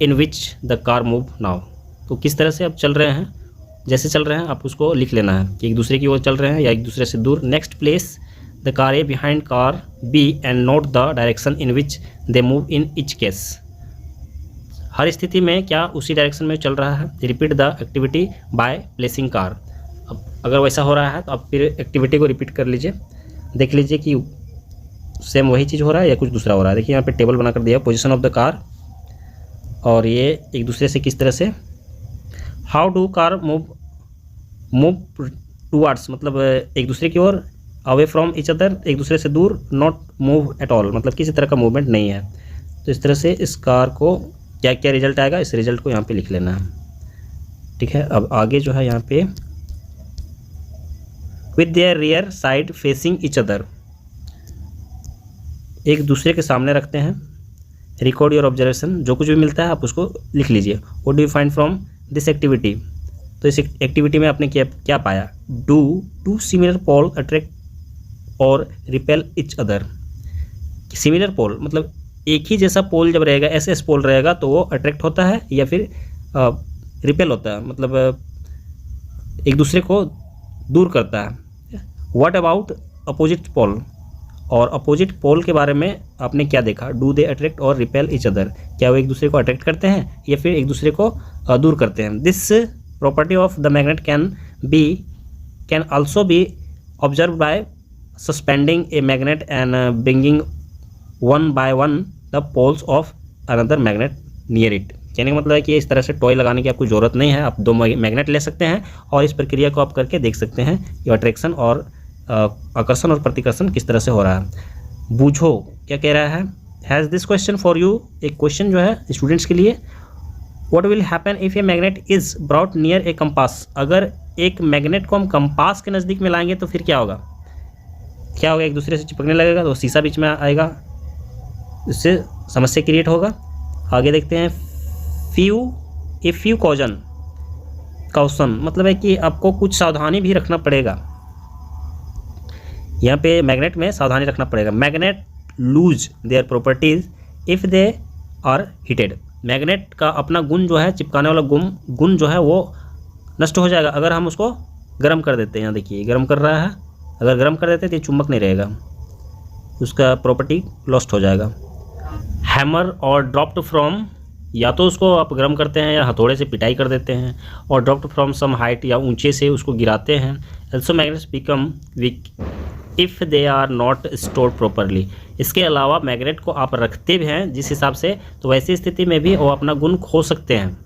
in which the car move now, तो किस तरह से अब चल रहे हैं, जैसे चल रहे हैं आप उसको लिख लेना है कि एक दूसरे की ओर चल रहे हैं या एक दूसरे से दूर। Next place the car A behind car B and note the direction in which they move in each case, हर स्थिति में क्या उसी डायरेक्शन में चल रहा है। Repeat the activity by placing car, अब अगर वैसा हो रहा है तो आप फिर एक्टिविटी को रिपीट कर लीजिए, देख लीजिए कि सेम वही चीज़ हो रहा है या कुछ दूसरा हो रहा है। देखिए यहाँ पे टेबल बनाकर दिया पोजीशन ऑफ द कार, और ये एक दूसरे से किस तरह से। How do car move towards, मतलब एक दूसरे की ओर, अवे फ्रॉम ईच अदर, एक दूसरे से दूर, नॉट मूव एट ऑल, मतलब किसी तरह का मूवमेंट नहीं है। तो इस तरह से इस कार को क्या क्या रिजल्ट आएगा, इस रिजल्ट को यहाँ पे लिख लेना है, ठीक है। अब आगे जो है यहाँ पे with their rear side facing each other, एक दूसरे के सामने रखते हैं। रिकॉर्ड योर ऑब्जर्वेशन, जो कुछ भी मिलता है आप उसको लिख लीजिए। What do you find from this activity, तो इस एक्टिविटी में आपने क्या पाया। Do two similar pole attract और repel each other, similar pole मतलब एक ही जैसा पोल जब रहेगा, ऐसे पोल रहेगा तो वो अट्रैक्ट होता है या फिर रिपेल होता है, मतलब एक दूसरे को दूर करता है। व्हाट अबाउट अपोजिट पोल, और अपोजिट पोल के बारे में आपने क्या देखा। डू दे अट्रैक्ट और रिपेल ईच अदर, क्या वो एक दूसरे को अट्रैक्ट करते हैं या फिर एक दूसरे को दूर करते हैं। This property of the magnet can also be observe by suspending a magnet and bringing one by one the poles of another magnet near it. कहने का मतलब है कि इस तरह से टॉय लगाने की आपको ज़रूरत नहीं है, आप दो मैग्नेट ले सकते हैं और इस प्रक्रिया को आप करके देख सकते हैं कि अट्रैक्शन और आकर्षण और प्रतिकर्षण किस तरह से हो रहा है। बूझो क्या कह रहा है। Has this question for you, एक क्वेश्चन जो है स्टूडेंट्स के लिए। What will happen if a magnet is brought near A compass, अगर एक मैग्नेट को हम कंपास के नज़दीक में लाएंगे तो फिर क्या होगा, क्या होगा, एक दूसरे से चिपकने लगेगा तो शीशा बीच में आएगा, इससे समस्या क्रिएट होगा। आगे देखते हैं। फ्यू कॉशन मतलब है कि आपको कुछ सावधानी भी रखना पड़ेगा, यहाँ पे मैग्नेट में सावधानी रखना पड़ेगा। Magnet lose their properties if they are heated, magnet का अपना गुण जो है, चिपकाने वाला गुण जो है वो नष्ट हो जाएगा अगर हम उसको गर्म कर देते हैं। यहाँ देखिए गर्म कर रहा है, अगर गर्म कर देते हैं तो ये चुंबक नहीं रहेगा, उसका प्रॉपर्टी लॉस्ट हो जाएगा। हैमर और ड्रॉप्ड फ्रॉम, या तो उसको आप गर्म करते हैं या हथौड़े से पिटाई कर देते हैं, और ड्रॉप्ड फ्रॉम सम हाइट, या ऊंचे से उसको गिराते हैं। also magnets become weak if they are not stored properly, इसके अलावा मैग्नेट को आप रखते भी हैं जिस हिसाब से, तो वैसी स्थिति में भी वो अपना गुण खो सकते हैं।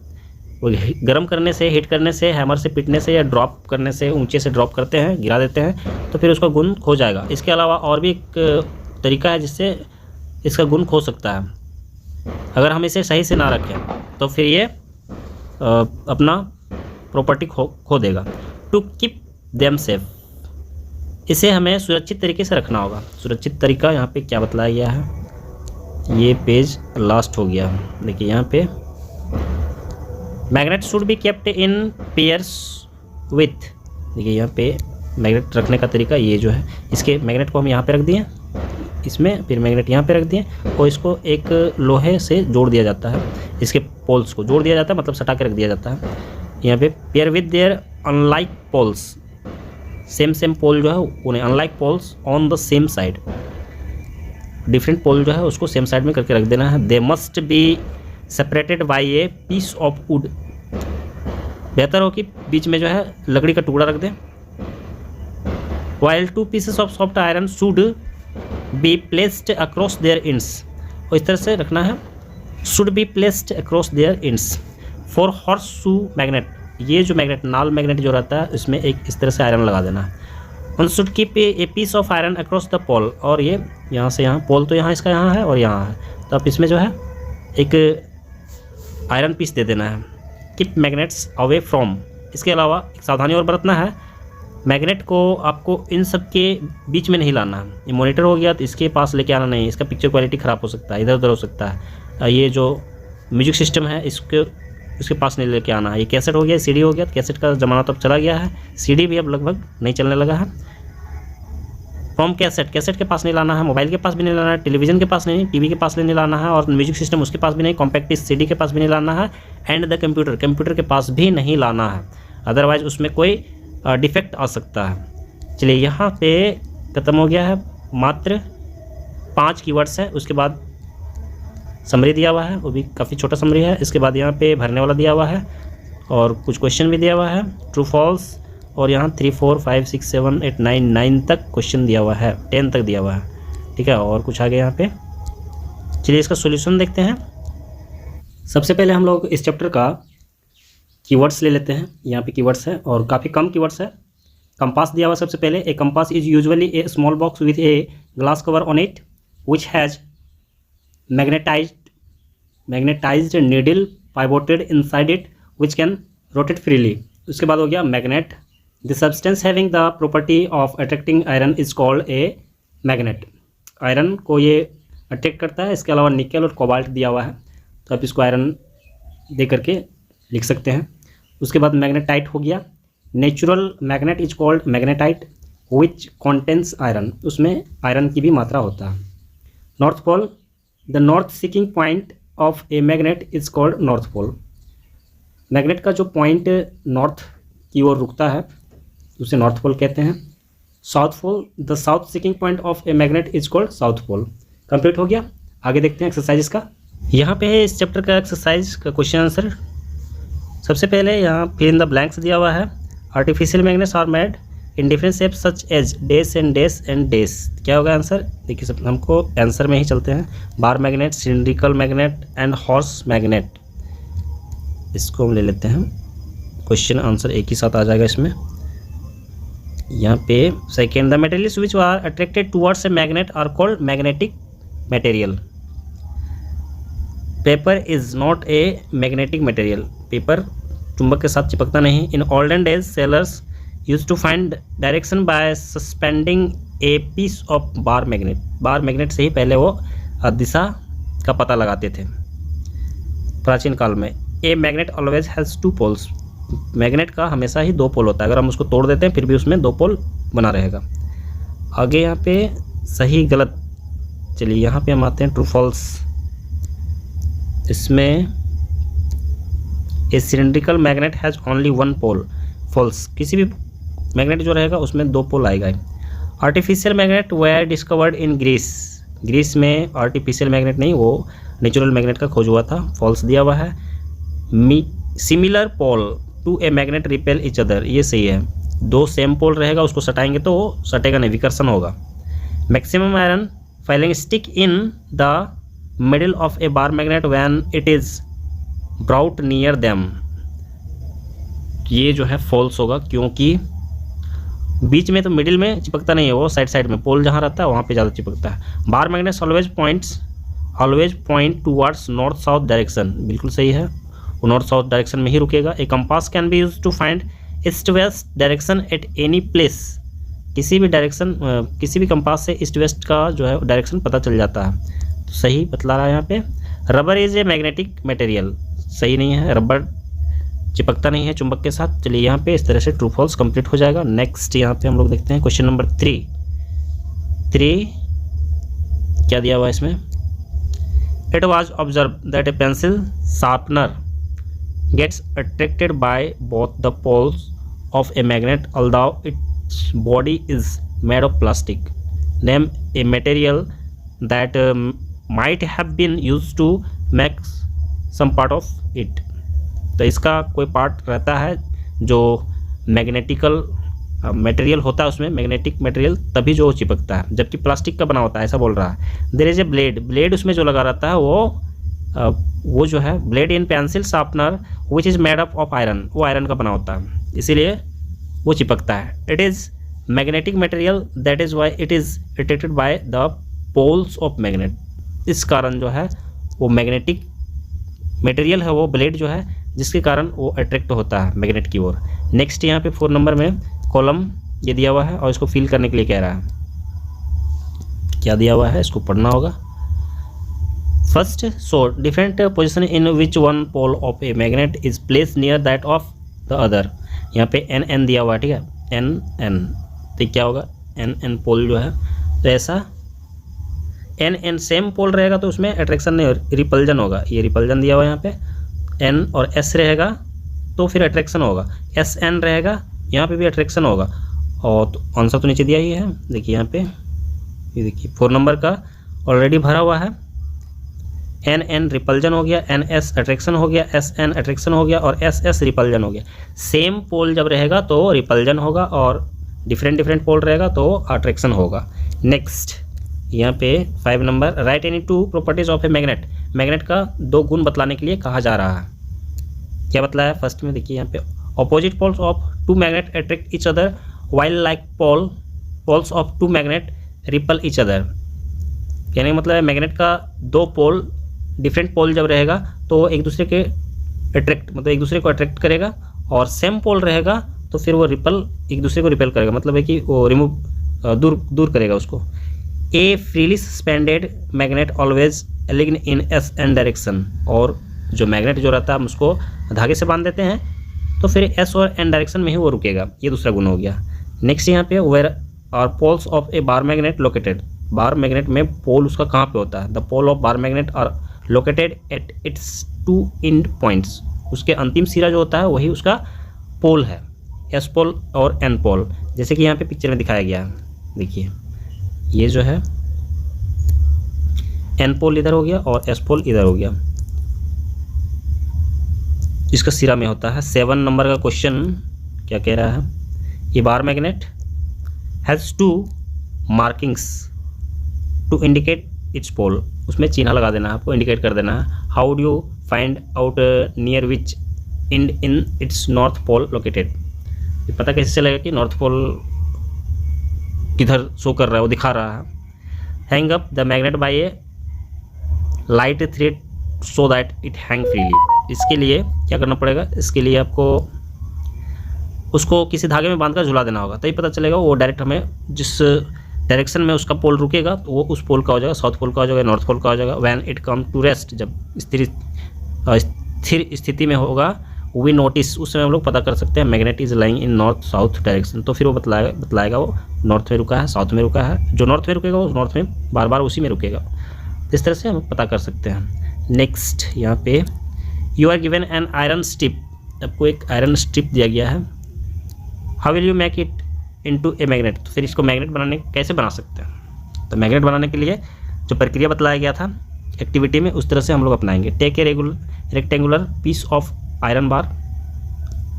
वो गर्म करने से, हीट करने से, हैमर से पीटने से या ड्रॉप करने से, ऊंचे से ड्रॉप करते हैं, गिरा देते हैं, तो फिर उसका गुण खो जाएगा। इसके अलावा और भी एक तरीका है जिससे इसका गुण खो सकता है, अगर हम इसे सही से ना रखें तो फिर ये अपना प्रॉपर्टी खो देगा। टू कीप देम सेफ, इसे हमें सुरक्षित तरीके से रखना होगा। सुरक्षित तरीका यहाँ पे क्या बतलाया गया है, ये पेज लास्ट हो गया। देखिए यहाँ पे magnet should be kept in pairs with, देखिए यहाँ पे मैग्नेट रखने का तरीका ये जो है, इसके मैग्नेट को हम यहाँ पे रख दिए इसमें, फिर मैग्नेट यहाँ पे रख दिए और इसको एक लोहे से जोड़ दिया जाता है, इसके पोल्स को जोड़ दिया जाता है, मतलब सटा के रख दिया जाता है यहाँ पे। Pair with their unlike poles, same pole जो है उन्हें unlike poles on the same side, different pole जो है उसको सेम साइड में करके रख देना है। They must be separated by a piece of wood, बेहतर हो कि बीच में जो है लकड़ी का टुकड़ा रख दें। While 2 pieces of soft iron should be placed across their ends, और इस तरह से रखना है, should be placed across their ends. For horseshoe magnet, ये जो मैग्नेट नाल मैग्नेट जो रहता है इसमें एक इस तरह से आयरन लगा देना है। One should keep a piece of iron across the pole, और ये यहाँ से यहाँ, पोल तो यहाँ इसका यहाँ है और यहाँ है, तो आप इसमें जो है एक आयरन पीस दे देना है। कीप मैग्नेट्स अवे फ्रॉम, इसके अलावा एक सावधानी और बरतना है, मैग्नेट को आपको इन सब के बीच में नहीं लाना है। ये मॉनिटर हो गया तो इसके पास लेके आना नहीं, इसका पिक्चर क्वालिटी ख़राब हो सकता है, इधर उधर हो सकता है। ये जो म्यूजिक सिस्टम है इसके पास नहीं लेके आना है। ये कैसेट हो गया, सीडी हो गया, तो कैसेट का ज़माना तो अब चला गया है, सीडी भी अब लगभग नहीं चलने लगा है। फ्रॉम कैसेट, कैसेट के पास नहीं लाना है, मोबाइल के पास भी नहीं लाना है, टेलीविज़न के पास नहीं, टीवी के पास नहीं लाना है, और म्यूजिक सिस्टम उसके पास भी नहीं, कॉम्पैक्ट डिस्क सीडी के पास भी नहीं लाना है, एंड द कंप्यूटर, कंप्यूटर के पास भी नहीं लाना है, अदरवाइज उसमें कोई डिफेक्ट आ सकता है। चलिए यहाँ पे ख़त्म हो गया है, मात्र 5 कीवर्ड्स है, उसके बाद समरी दिया हुआ है, वो भी काफ़ी छोटा समरी है। इसके बाद यहाँ पे भरने वाला दिया हुआ है और कुछ क्वेश्चन भी दिया हुआ है, ट्रू फॉल्स, और यहाँ 3 4 5 6 7 8 9 तक क्वेश्चन दिया हुआ है, 10 तक दिया हुआ है, ठीक है। और कुछ आगे यहाँ पे, चलिए इसका सॉल्यूशन देखते हैं। सबसे पहले हम लोग इस चैप्टर का कीवर्ड्स ले लेते हैं। यहाँ पे कीवर्ड्स है और काफ़ी कम कीवर्ड्स है। कंपास दिया हुआ सबसे पहले, a compass is usually a small box with a glass cover on it which has magnetised needle pivoted inside it which can rotate freely। उसके बाद हो गया magnet, the substance having the property of attracting iron is called a magnet. Iron को ये attract करता है। इसके अलावा निकल और कोबाल्ट दिया हुआ है, तो आप इसको आयरन दे करके लिख सकते हैं। उसके बाद मैग्नेटाइट हो गया, natural magnet is called magnetite which contains iron, उसमें आयरन की भी मात्रा होता है। North pole, the north seeking point of a magnet is called north pole. Magnet का जो पॉइंट नॉर्थ की ओर रुकता है उसे नॉर्थ पोल कहते हैं। South pole, the south seeking point of a magnet is called south pole. Complete हो गया। आगे देखते हैं एक्सरसाइज का। यहाँ पे है इस चैप्टर का एक्सरसाइज का क्वेश्चन आंसर। सबसे पहले यहाँ फिल इन द ब्लैंक्स दिया हुआ है। Artificial magnets are made in different shape such as dash and dash and dash. क्या होगा आंसर? देखिए सब हमको आंसर में ही चलते हैं। Bar magnet, cylindrical magnet and horse magnet, इसको हम ले लेते हैं। क्वेश्चन आंसर एक ही साथ आ जाएगा इसमें। यहाँ पे second, the materials which are attracted towards a magnet are called magnetic material. Paper is not a magnetic material. Paper चुंबक के साथ चिपकता नहीं। In olden days sailors use to find direction by suspending a piece of bar magnet. Bar magnet से ही पहले वो दिशा का पता लगाते थे प्राचीन काल में। A magnet always has 2 poles. Magnet का हमेशा ही 2 पोल होता है। अगर हम उसको तोड़ देते हैं फिर भी उसमें 2 पोल बना रहेगा। आगे यहाँ पे सही गलत, चलिए यहाँ पे हम आते हैं ट्रू फॉल्स। इसमें a cylindrical magnet has only 1 pole. False, किसी भी मैग्नेट जो रहेगा उसमें 2 पोल आएगा। Artificial magnet were discovered in Greece. Greece में आर्टिफिशियल मैग्नेट नहीं, वो नेचुरल मैग्नेट का खोज हुआ था। फॉल्स दिया हुआ है। Similar pole to a magnet repel each other, ये सही है। 2 सेम पोल रहेगा, उसको सटाएंगे तो वो सटेगा नहीं, विकर्षण होगा। Maximum iron filing stick in the middle of a bar magnet when it is brought near them, ये जो है फॉल्स होगा, क्योंकि बीच में तो मिडिल में चिपकता नहीं है, वो साइड साइड में पोल जहाँ रहता है वहाँ पे ज़्यादा चिपकता है। बार magnets always point towards north south direction, बिल्कुल सही है, वो नॉर्थ साउथ डायरेक्शन में ही रुकेगा। A compass can be use to find east west direction at any place. किसी भी डायरेक्शन, किसी भी कंपास से ईस्ट वेस्ट का जो है डायरेक्शन पता चल जाता है, तो सही बतला रहा है यहाँ पे। Rubber is a magnetic material, सही नहीं है, रबर चिपकता नहीं है चुंबक के साथ। चलिए यहाँ पे इस तरह से ट्रू फॉल्स कंप्लीट हो जाएगा। नेक्स्ट यहाँ पे हम लोग देखते हैं क्वेश्चन नंबर 3 क्या दिया हुआ है इसमें। It was observe that a pencil sharpener gets attracted by both the poles of a magnet although its body is made of plastic. Name a material that might have been used to make some part of it. तो इसका कोई part रहता है जो magnetical material होता है उसमें, magnetic material, तभी जो चिपकता है, जबकि प्लास्टिक का बना होता है, ऐसा बोल रहा है। देयर इज ए ब्लेड उसमें जो लगा रहता है वो जो है blade in pencil sharpener which is made up of iron, वो आयरन का बना होता है, इसीलिए वो चिपकता है। It is magnetic material that is why it is attracted by the poles of magnet, इस कारण जो है वो मैग्नेटिक मटेरियल है वो ब्लेड जो है, जिसके कारण वो अट्रैक्ट होता है मैग्नेट की ओर। नेक्स्ट यहाँ पे 4 नंबर में कॉलम ये दिया हुआ है और इसको फिल करने के लिए कह रहा है, क्या दिया हुआ है इसको पढ़ना होगा। First, so different position in which one pole of a magnet is place near that of the other. यहाँ पे एन दिया हुआ है, ठीक है, एन तो क्या होगा, एन पोल जो है, तो ऐसा एन सेम पोल रहेगा तो उसमें अट्रैक्शन नहीं, रिपल्जन होगा। ये रिपल्जन दिया हुआ है यहाँ पे, एन और एस रहेगा तो फिर अट्रैक्शन होगा, एस एन रहेगा यहाँ पे भी अट्रैक्शन होगा। और तो आंसर तो नीचे दिया ही है, देखिए यहाँ पे, ये देखिए 4 नंबर का ऑलरेडी भरा हुआ है। एन रिपल्जन हो गया, एन एस अट्रैक्शन हो गया, एस एन अट्रैक्शन हो गया और एस एस रिपल्जन हो गया। सेम पोल जब रहेगा तो रिपल्जन होगा और डिफरेंट पोल रहेगा तो अट्रैक्शन होगा। नेक्स्ट यहाँ पे 5 number, right any 2 properties of a magnet. Magnet का 2 गुण बतलाने के लिए कहा जा रहा है, क्या बतलाया फर्स्ट में, देखिए यहाँ पे, opposite poles of 2 magnet attract each other while like poles of 2 magnet repel each other. कहने का मतलब है मैग्नेट का 2 पोल, डिफरेंट पोल जब रहेगा तो एक दूसरे के मतलब एक दूसरे को अट्रैक्ट करेगा, और सेम पोल रहेगा तो फिर वो एक दूसरे को रिपेल करेगा, मतलब है कि वो दूर करेगा उसको। A freely suspended magnet always align in S N direction, और जो मैग्नेट जो रहता है हम उसको धागे से बांध देते हैं तो फिर एस और एन डायरेक्शन में ही वो रुकेगा, ये दूसरा गुण हो गया। नेक्स्ट यहाँ पे, where are poles of a bar magnet located. Bar magnet में पोल उसका कहाँ पे होता है, the pole of bar magnet are located at its 2 end points, उसके अंतिम सिरा जो होता है वही उसका पोल है, एस पोल और एन पोल, जैसे कि यहाँ पे पिक्चर में दिखाया गया है। देखिए ये जो है एन पोल इधर हो गया और एस पोल इधर हो गया, इसका सिरा में होता है। 7 नंबर का क्वेश्चन क्या कह रहा है, ये bar magnet has 2 markings to indicate its pole, उसमें चिन्ह लगा देना है आपको, इंडिकेट कर देना है। How do you find out near which in its north pole located. ये पता कैसे चलेगा कि नॉर्थ पोल किधर शो कर रहा है, वो दिखा रहा है। Hang up the magnet by a light thread so that it hang freely. इसके लिए क्या करना पड़ेगा, इसके लिए आपको उसको किसी धागे में बांधकर झुला देना होगा, तभी पता चलेगा वो डायरेक्ट हमें जिस डायरेक्शन में उसका पोल रुकेगा तो वो उस पोल का हो जाएगा, साउथ पोल का हो जाएगा, नॉर्थ पोल का हो जाएगा। When it come to rest, जब स्थिर स्थिति में होगा, वी नोटिस, उस समय हम लोग पता कर सकते हैं magnet is lying in north south direction, तो फिर वो बतलाएगा वो नॉर्थ में रुका है, साउथ में रुका है, जो नॉर्थ में रुकेगा वो नॉर्थ में बार बार उसी में रुकेगा। इस तरह से हम पता कर सकते हैं। नेक्स्ट यहाँ पे, you are given an iron strip, आपको एक आयरन स्ट्रिप दिया गया है। How will you make it into a magnet, तो फिर इसको मैग्नेट बनाने कैसे बना सकते हैं, तो मैग्नेट बनाने के लिए जो प्रक्रिया बतलाया गया था एक्टिविटी में, उस तरह से हम लोग अपनाएंगे। Take a rectangular piece of iron bar,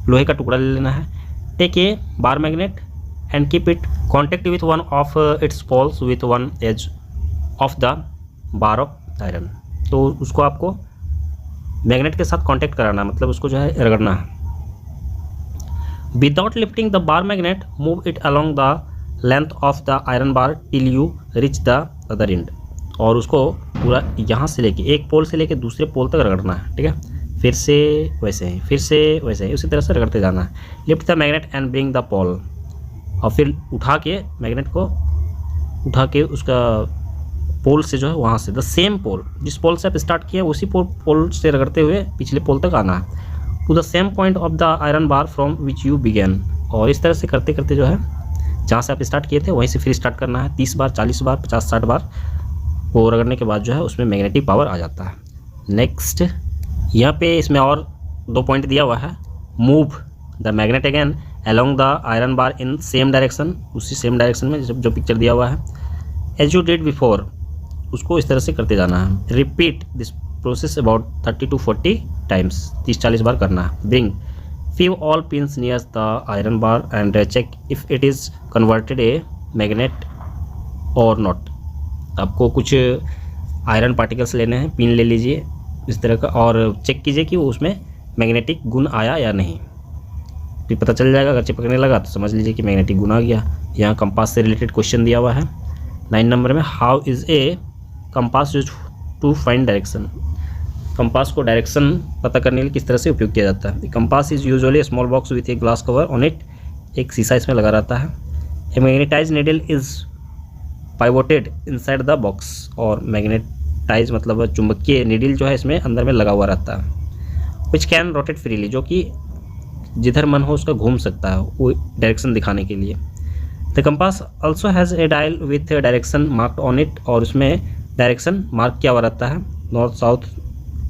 लोहे का टुकड़ा ले लेना है। Take a bar magnet and keep it contact with one of its poles with one edge of the bar of iron, तो उसको आपको मैग्नेट के साथ कांटेक्ट कराना है, मतलब उसको जो है रगड़ना है। Without lifting the bar magnet move it along the length of the iron bar till you rich the other and, और उसको पूरा यहाँ से लेके एक पोल से लेके दूसरे पोल तक रगड़ना है, ठीक है। फिर से वैसे ही, फिर से वैसे ही, उसी तरह से रगड़ते जाना है। Lift the magnet and bring the pole, और फिर उठा के मैग्नेट को उठा के उसका पोल से जो है वहाँ से, द सेम पोल, जिस पोल से आप स्टार्ट किया उसी पोल से रगड़ते हुए पिछले पोल तक आना है। To the same point of the iron bar from which you begin, और इस तरह से करते करते जो है जहाँ से आप स्टार्ट किए थे वहीं से फिर स्टार्ट करना है। 30 बार, 40 बार, 50-60 बार वो रगड़ने के बाद जो है उसमें मैग्नेटिक पावर आ जाता है। नेक्स्ट यहाँ पे इसमें और 2 पॉइंट दिया हुआ है। Move the magnet again along the iron bar in same direction, उसी सेम डायरेक्शन में जो पिक्चर दिया हुआ है। एज यू डिड बिफोर, उसको इस तरह से करते जाना है। Repeat this process about 30 to 40 times, 30-40 बार करना है। Bring Few all pins near the iron bar and check if it is converted a magnet or not. आपको कुछ आयरन पार्टिकल्स लेने हैं, पिन ले लीजिए इस तरह का और चेक कीजिए कि उसमें मैग्नेटिक गुण आया या नहीं। फिर पता चल जाएगा, अगर चिपकने लगा तो समझ लीजिए कि मैग्नेटिक गुण आ गया। यहाँ कंपास से रिलेटेड क्वेश्चन दिया हुआ है 9 नंबर में। How is a compass use to find direction. Compass को डायरेक्शन पता करने के लिए किस तरह से उपयोग किया जाता है। Compass is usually small box with a glass cover on it. एक शीशा इसमें लगा रहता है। A magnetize needle is pivoted inside the box. और मैग्नेटाइज मतलब चुंबकीय नीडल जो है इसमें अंदर में लगा हुआ रहता है। विच कैन रोटेट फ्रीली, जो कि जिधर मन हो उसका घूम सकता है वो डायरेक्शन दिखाने के लिए। The compass also has a dial with direction marked on it. और उसमें डायरेक्शन मार्क किया हुआ रहता है, नॉर्थ साउथ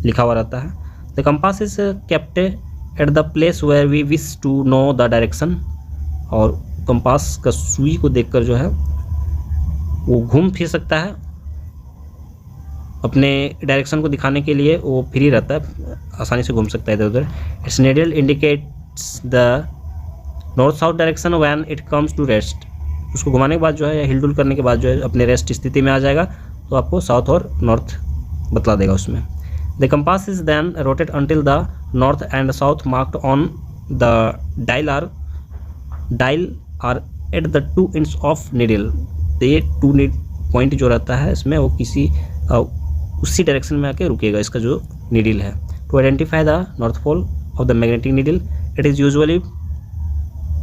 लिखा हुआ रहता है। The compass is kept at the place where we wish to know the direction. और कंपास का सुई को देखकर जो है वो घूम फिर सकता है, अपने डायरेक्शन को दिखाने के लिए वो फ्री रहता है, आसानी से घूम सकता है इधर उधर। Its needle indicates the north south direction when it comes to rest. उसको घुमाने के बाद जो है या हिलडुल करने के बाद जो है अपने रेस्ट स्थिति में आ जाएगा तो आपको साउथ और नॉर्थ बतला देगा उसमें। The compass is then rotate until the north and south marked on the dial are at the 2 ends of needle. तो ये 2 पॉइंट जो रहता है इसमें वो किसी उसी डायरेक्शन में आके रुकेगा इसका जो नीडल है। To identify the north pole of the magnetic needle it is usually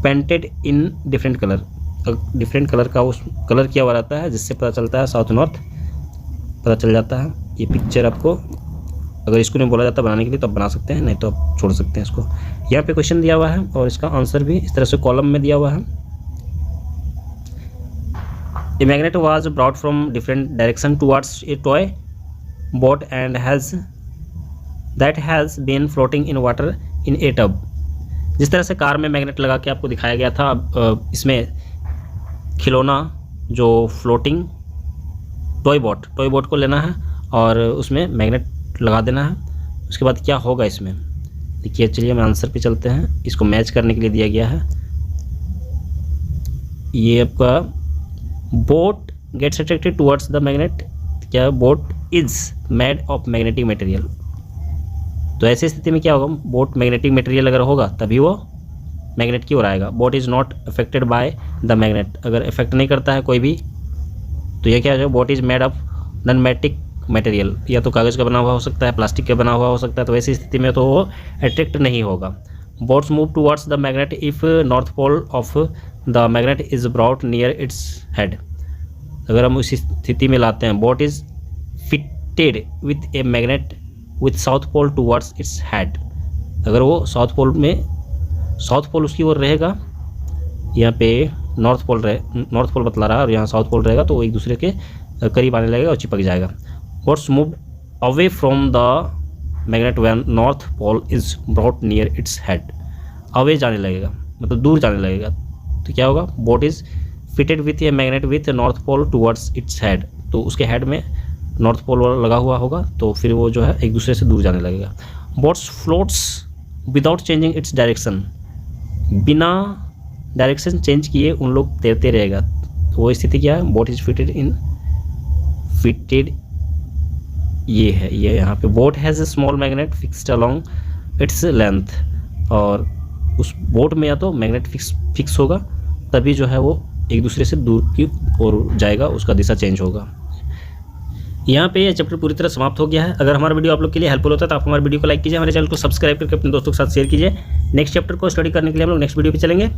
painted in different colour. Different colour का उस कलर किया हुआ रहता है जिससे पता चलता है साउथ नॉर्थ पता चल जाता है। ये पिक्चर आपको अगर इसको नहीं बोला जाता बनाने के लिए तो आप बना सकते हैं, नहीं तो आप छोड़ सकते हैं इसको। यहाँ पे क्वेश्चन दिया हुआ है और इसका आंसर भी इस तरह से कॉलम में दिया हुआ है। A magnet was brought from different direction towards a toy boat and has been floating in water in a tub. जिस तरह से कार में मैग्नेट लगा के आपको दिखाया गया था, इसमें खिलौना जो फ्लोटिंग टॉय बोट को लेना है और उसमें मैग्नेट लगा देना है। उसके बाद क्या होगा इसमें देखिए। चलिए हम आंसर पे चलते हैं। इसको मैच करने के लिए दिया गया है। ये आपका boat gets attracted towards the magnet. क्या boat is made of magnetic material. तो ऐसी स्थिति में क्या होगा, बोट मैग्नेटिक मटेरियल अगर होगा तभी वो मैग्नेट की ओर आएगा। Boat is not affected by the magnet. अगर इफेक्ट नहीं करता है कोई भी तो ये क्या है, boat is made of non magnetic material. या तो कागज़ का बना हुआ हो सकता है, प्लास्टिक का बना हुआ हो सकता है। तो ऐसी स्थिति में तो वो अट्रैक्ट नहीं होगा। Boats move towards the magnet if north pole of the magnet is brought near its head. अगर हम उसी स्थिति में लाते हैं, boat is fitted with a magnet with south pole towards its head. अगर वो साउथ पोल उसकी ओर रहेगा, यहाँ पे नॉर्थ पोल बतला रहा है और यहाँ साउथ पोल रहेगा तो वो एक दूसरे के करीब आने लगेगा और चिपक जाएगा। Boats move away from the magnet when north pole is brought near its head. Away जाने लगेगा मतलब दूर जाने लगेगा तो क्या होगा, boat is fitted with a magnet with north pole towards its head. तो उसके हेड में नॉर्थ पोल लगा हुआ होगा तो फिर वो जो है एक दूसरे से दूर जाने लगेगा। Boats floats without changing its direction. बिना डायरेक्शन चेंज किए उन लोग तैरते रहेगा। तो वो स्थिति क्या है, बोट इज फिटेड ये है, ये यहाँ पे boat has a small magnet fixed along its length. और उस बोट में या तो मैग्नेट फिक्स होगा तभी जो है वो एक दूसरे से दूर की ओर जाएगा, उसका दिशा चेंज होगा। यहाँ पे ये चैप्टर पूरी तरह समाप्त हो गया है। अगर हमारा वीडियो आप लोग के लिए हेल्पफुल होता है तो आप हमारे वीडियो को लाइक कीजिए, हमारे चैनल को सब्सक्राइब करके अपने दोस्तों के साथ शेयर कीजिए। नेक्स्ट चैप्टर को स्टडी करने के लिए हम लोग नेक्स्ट वीडियो पे चलेंगे।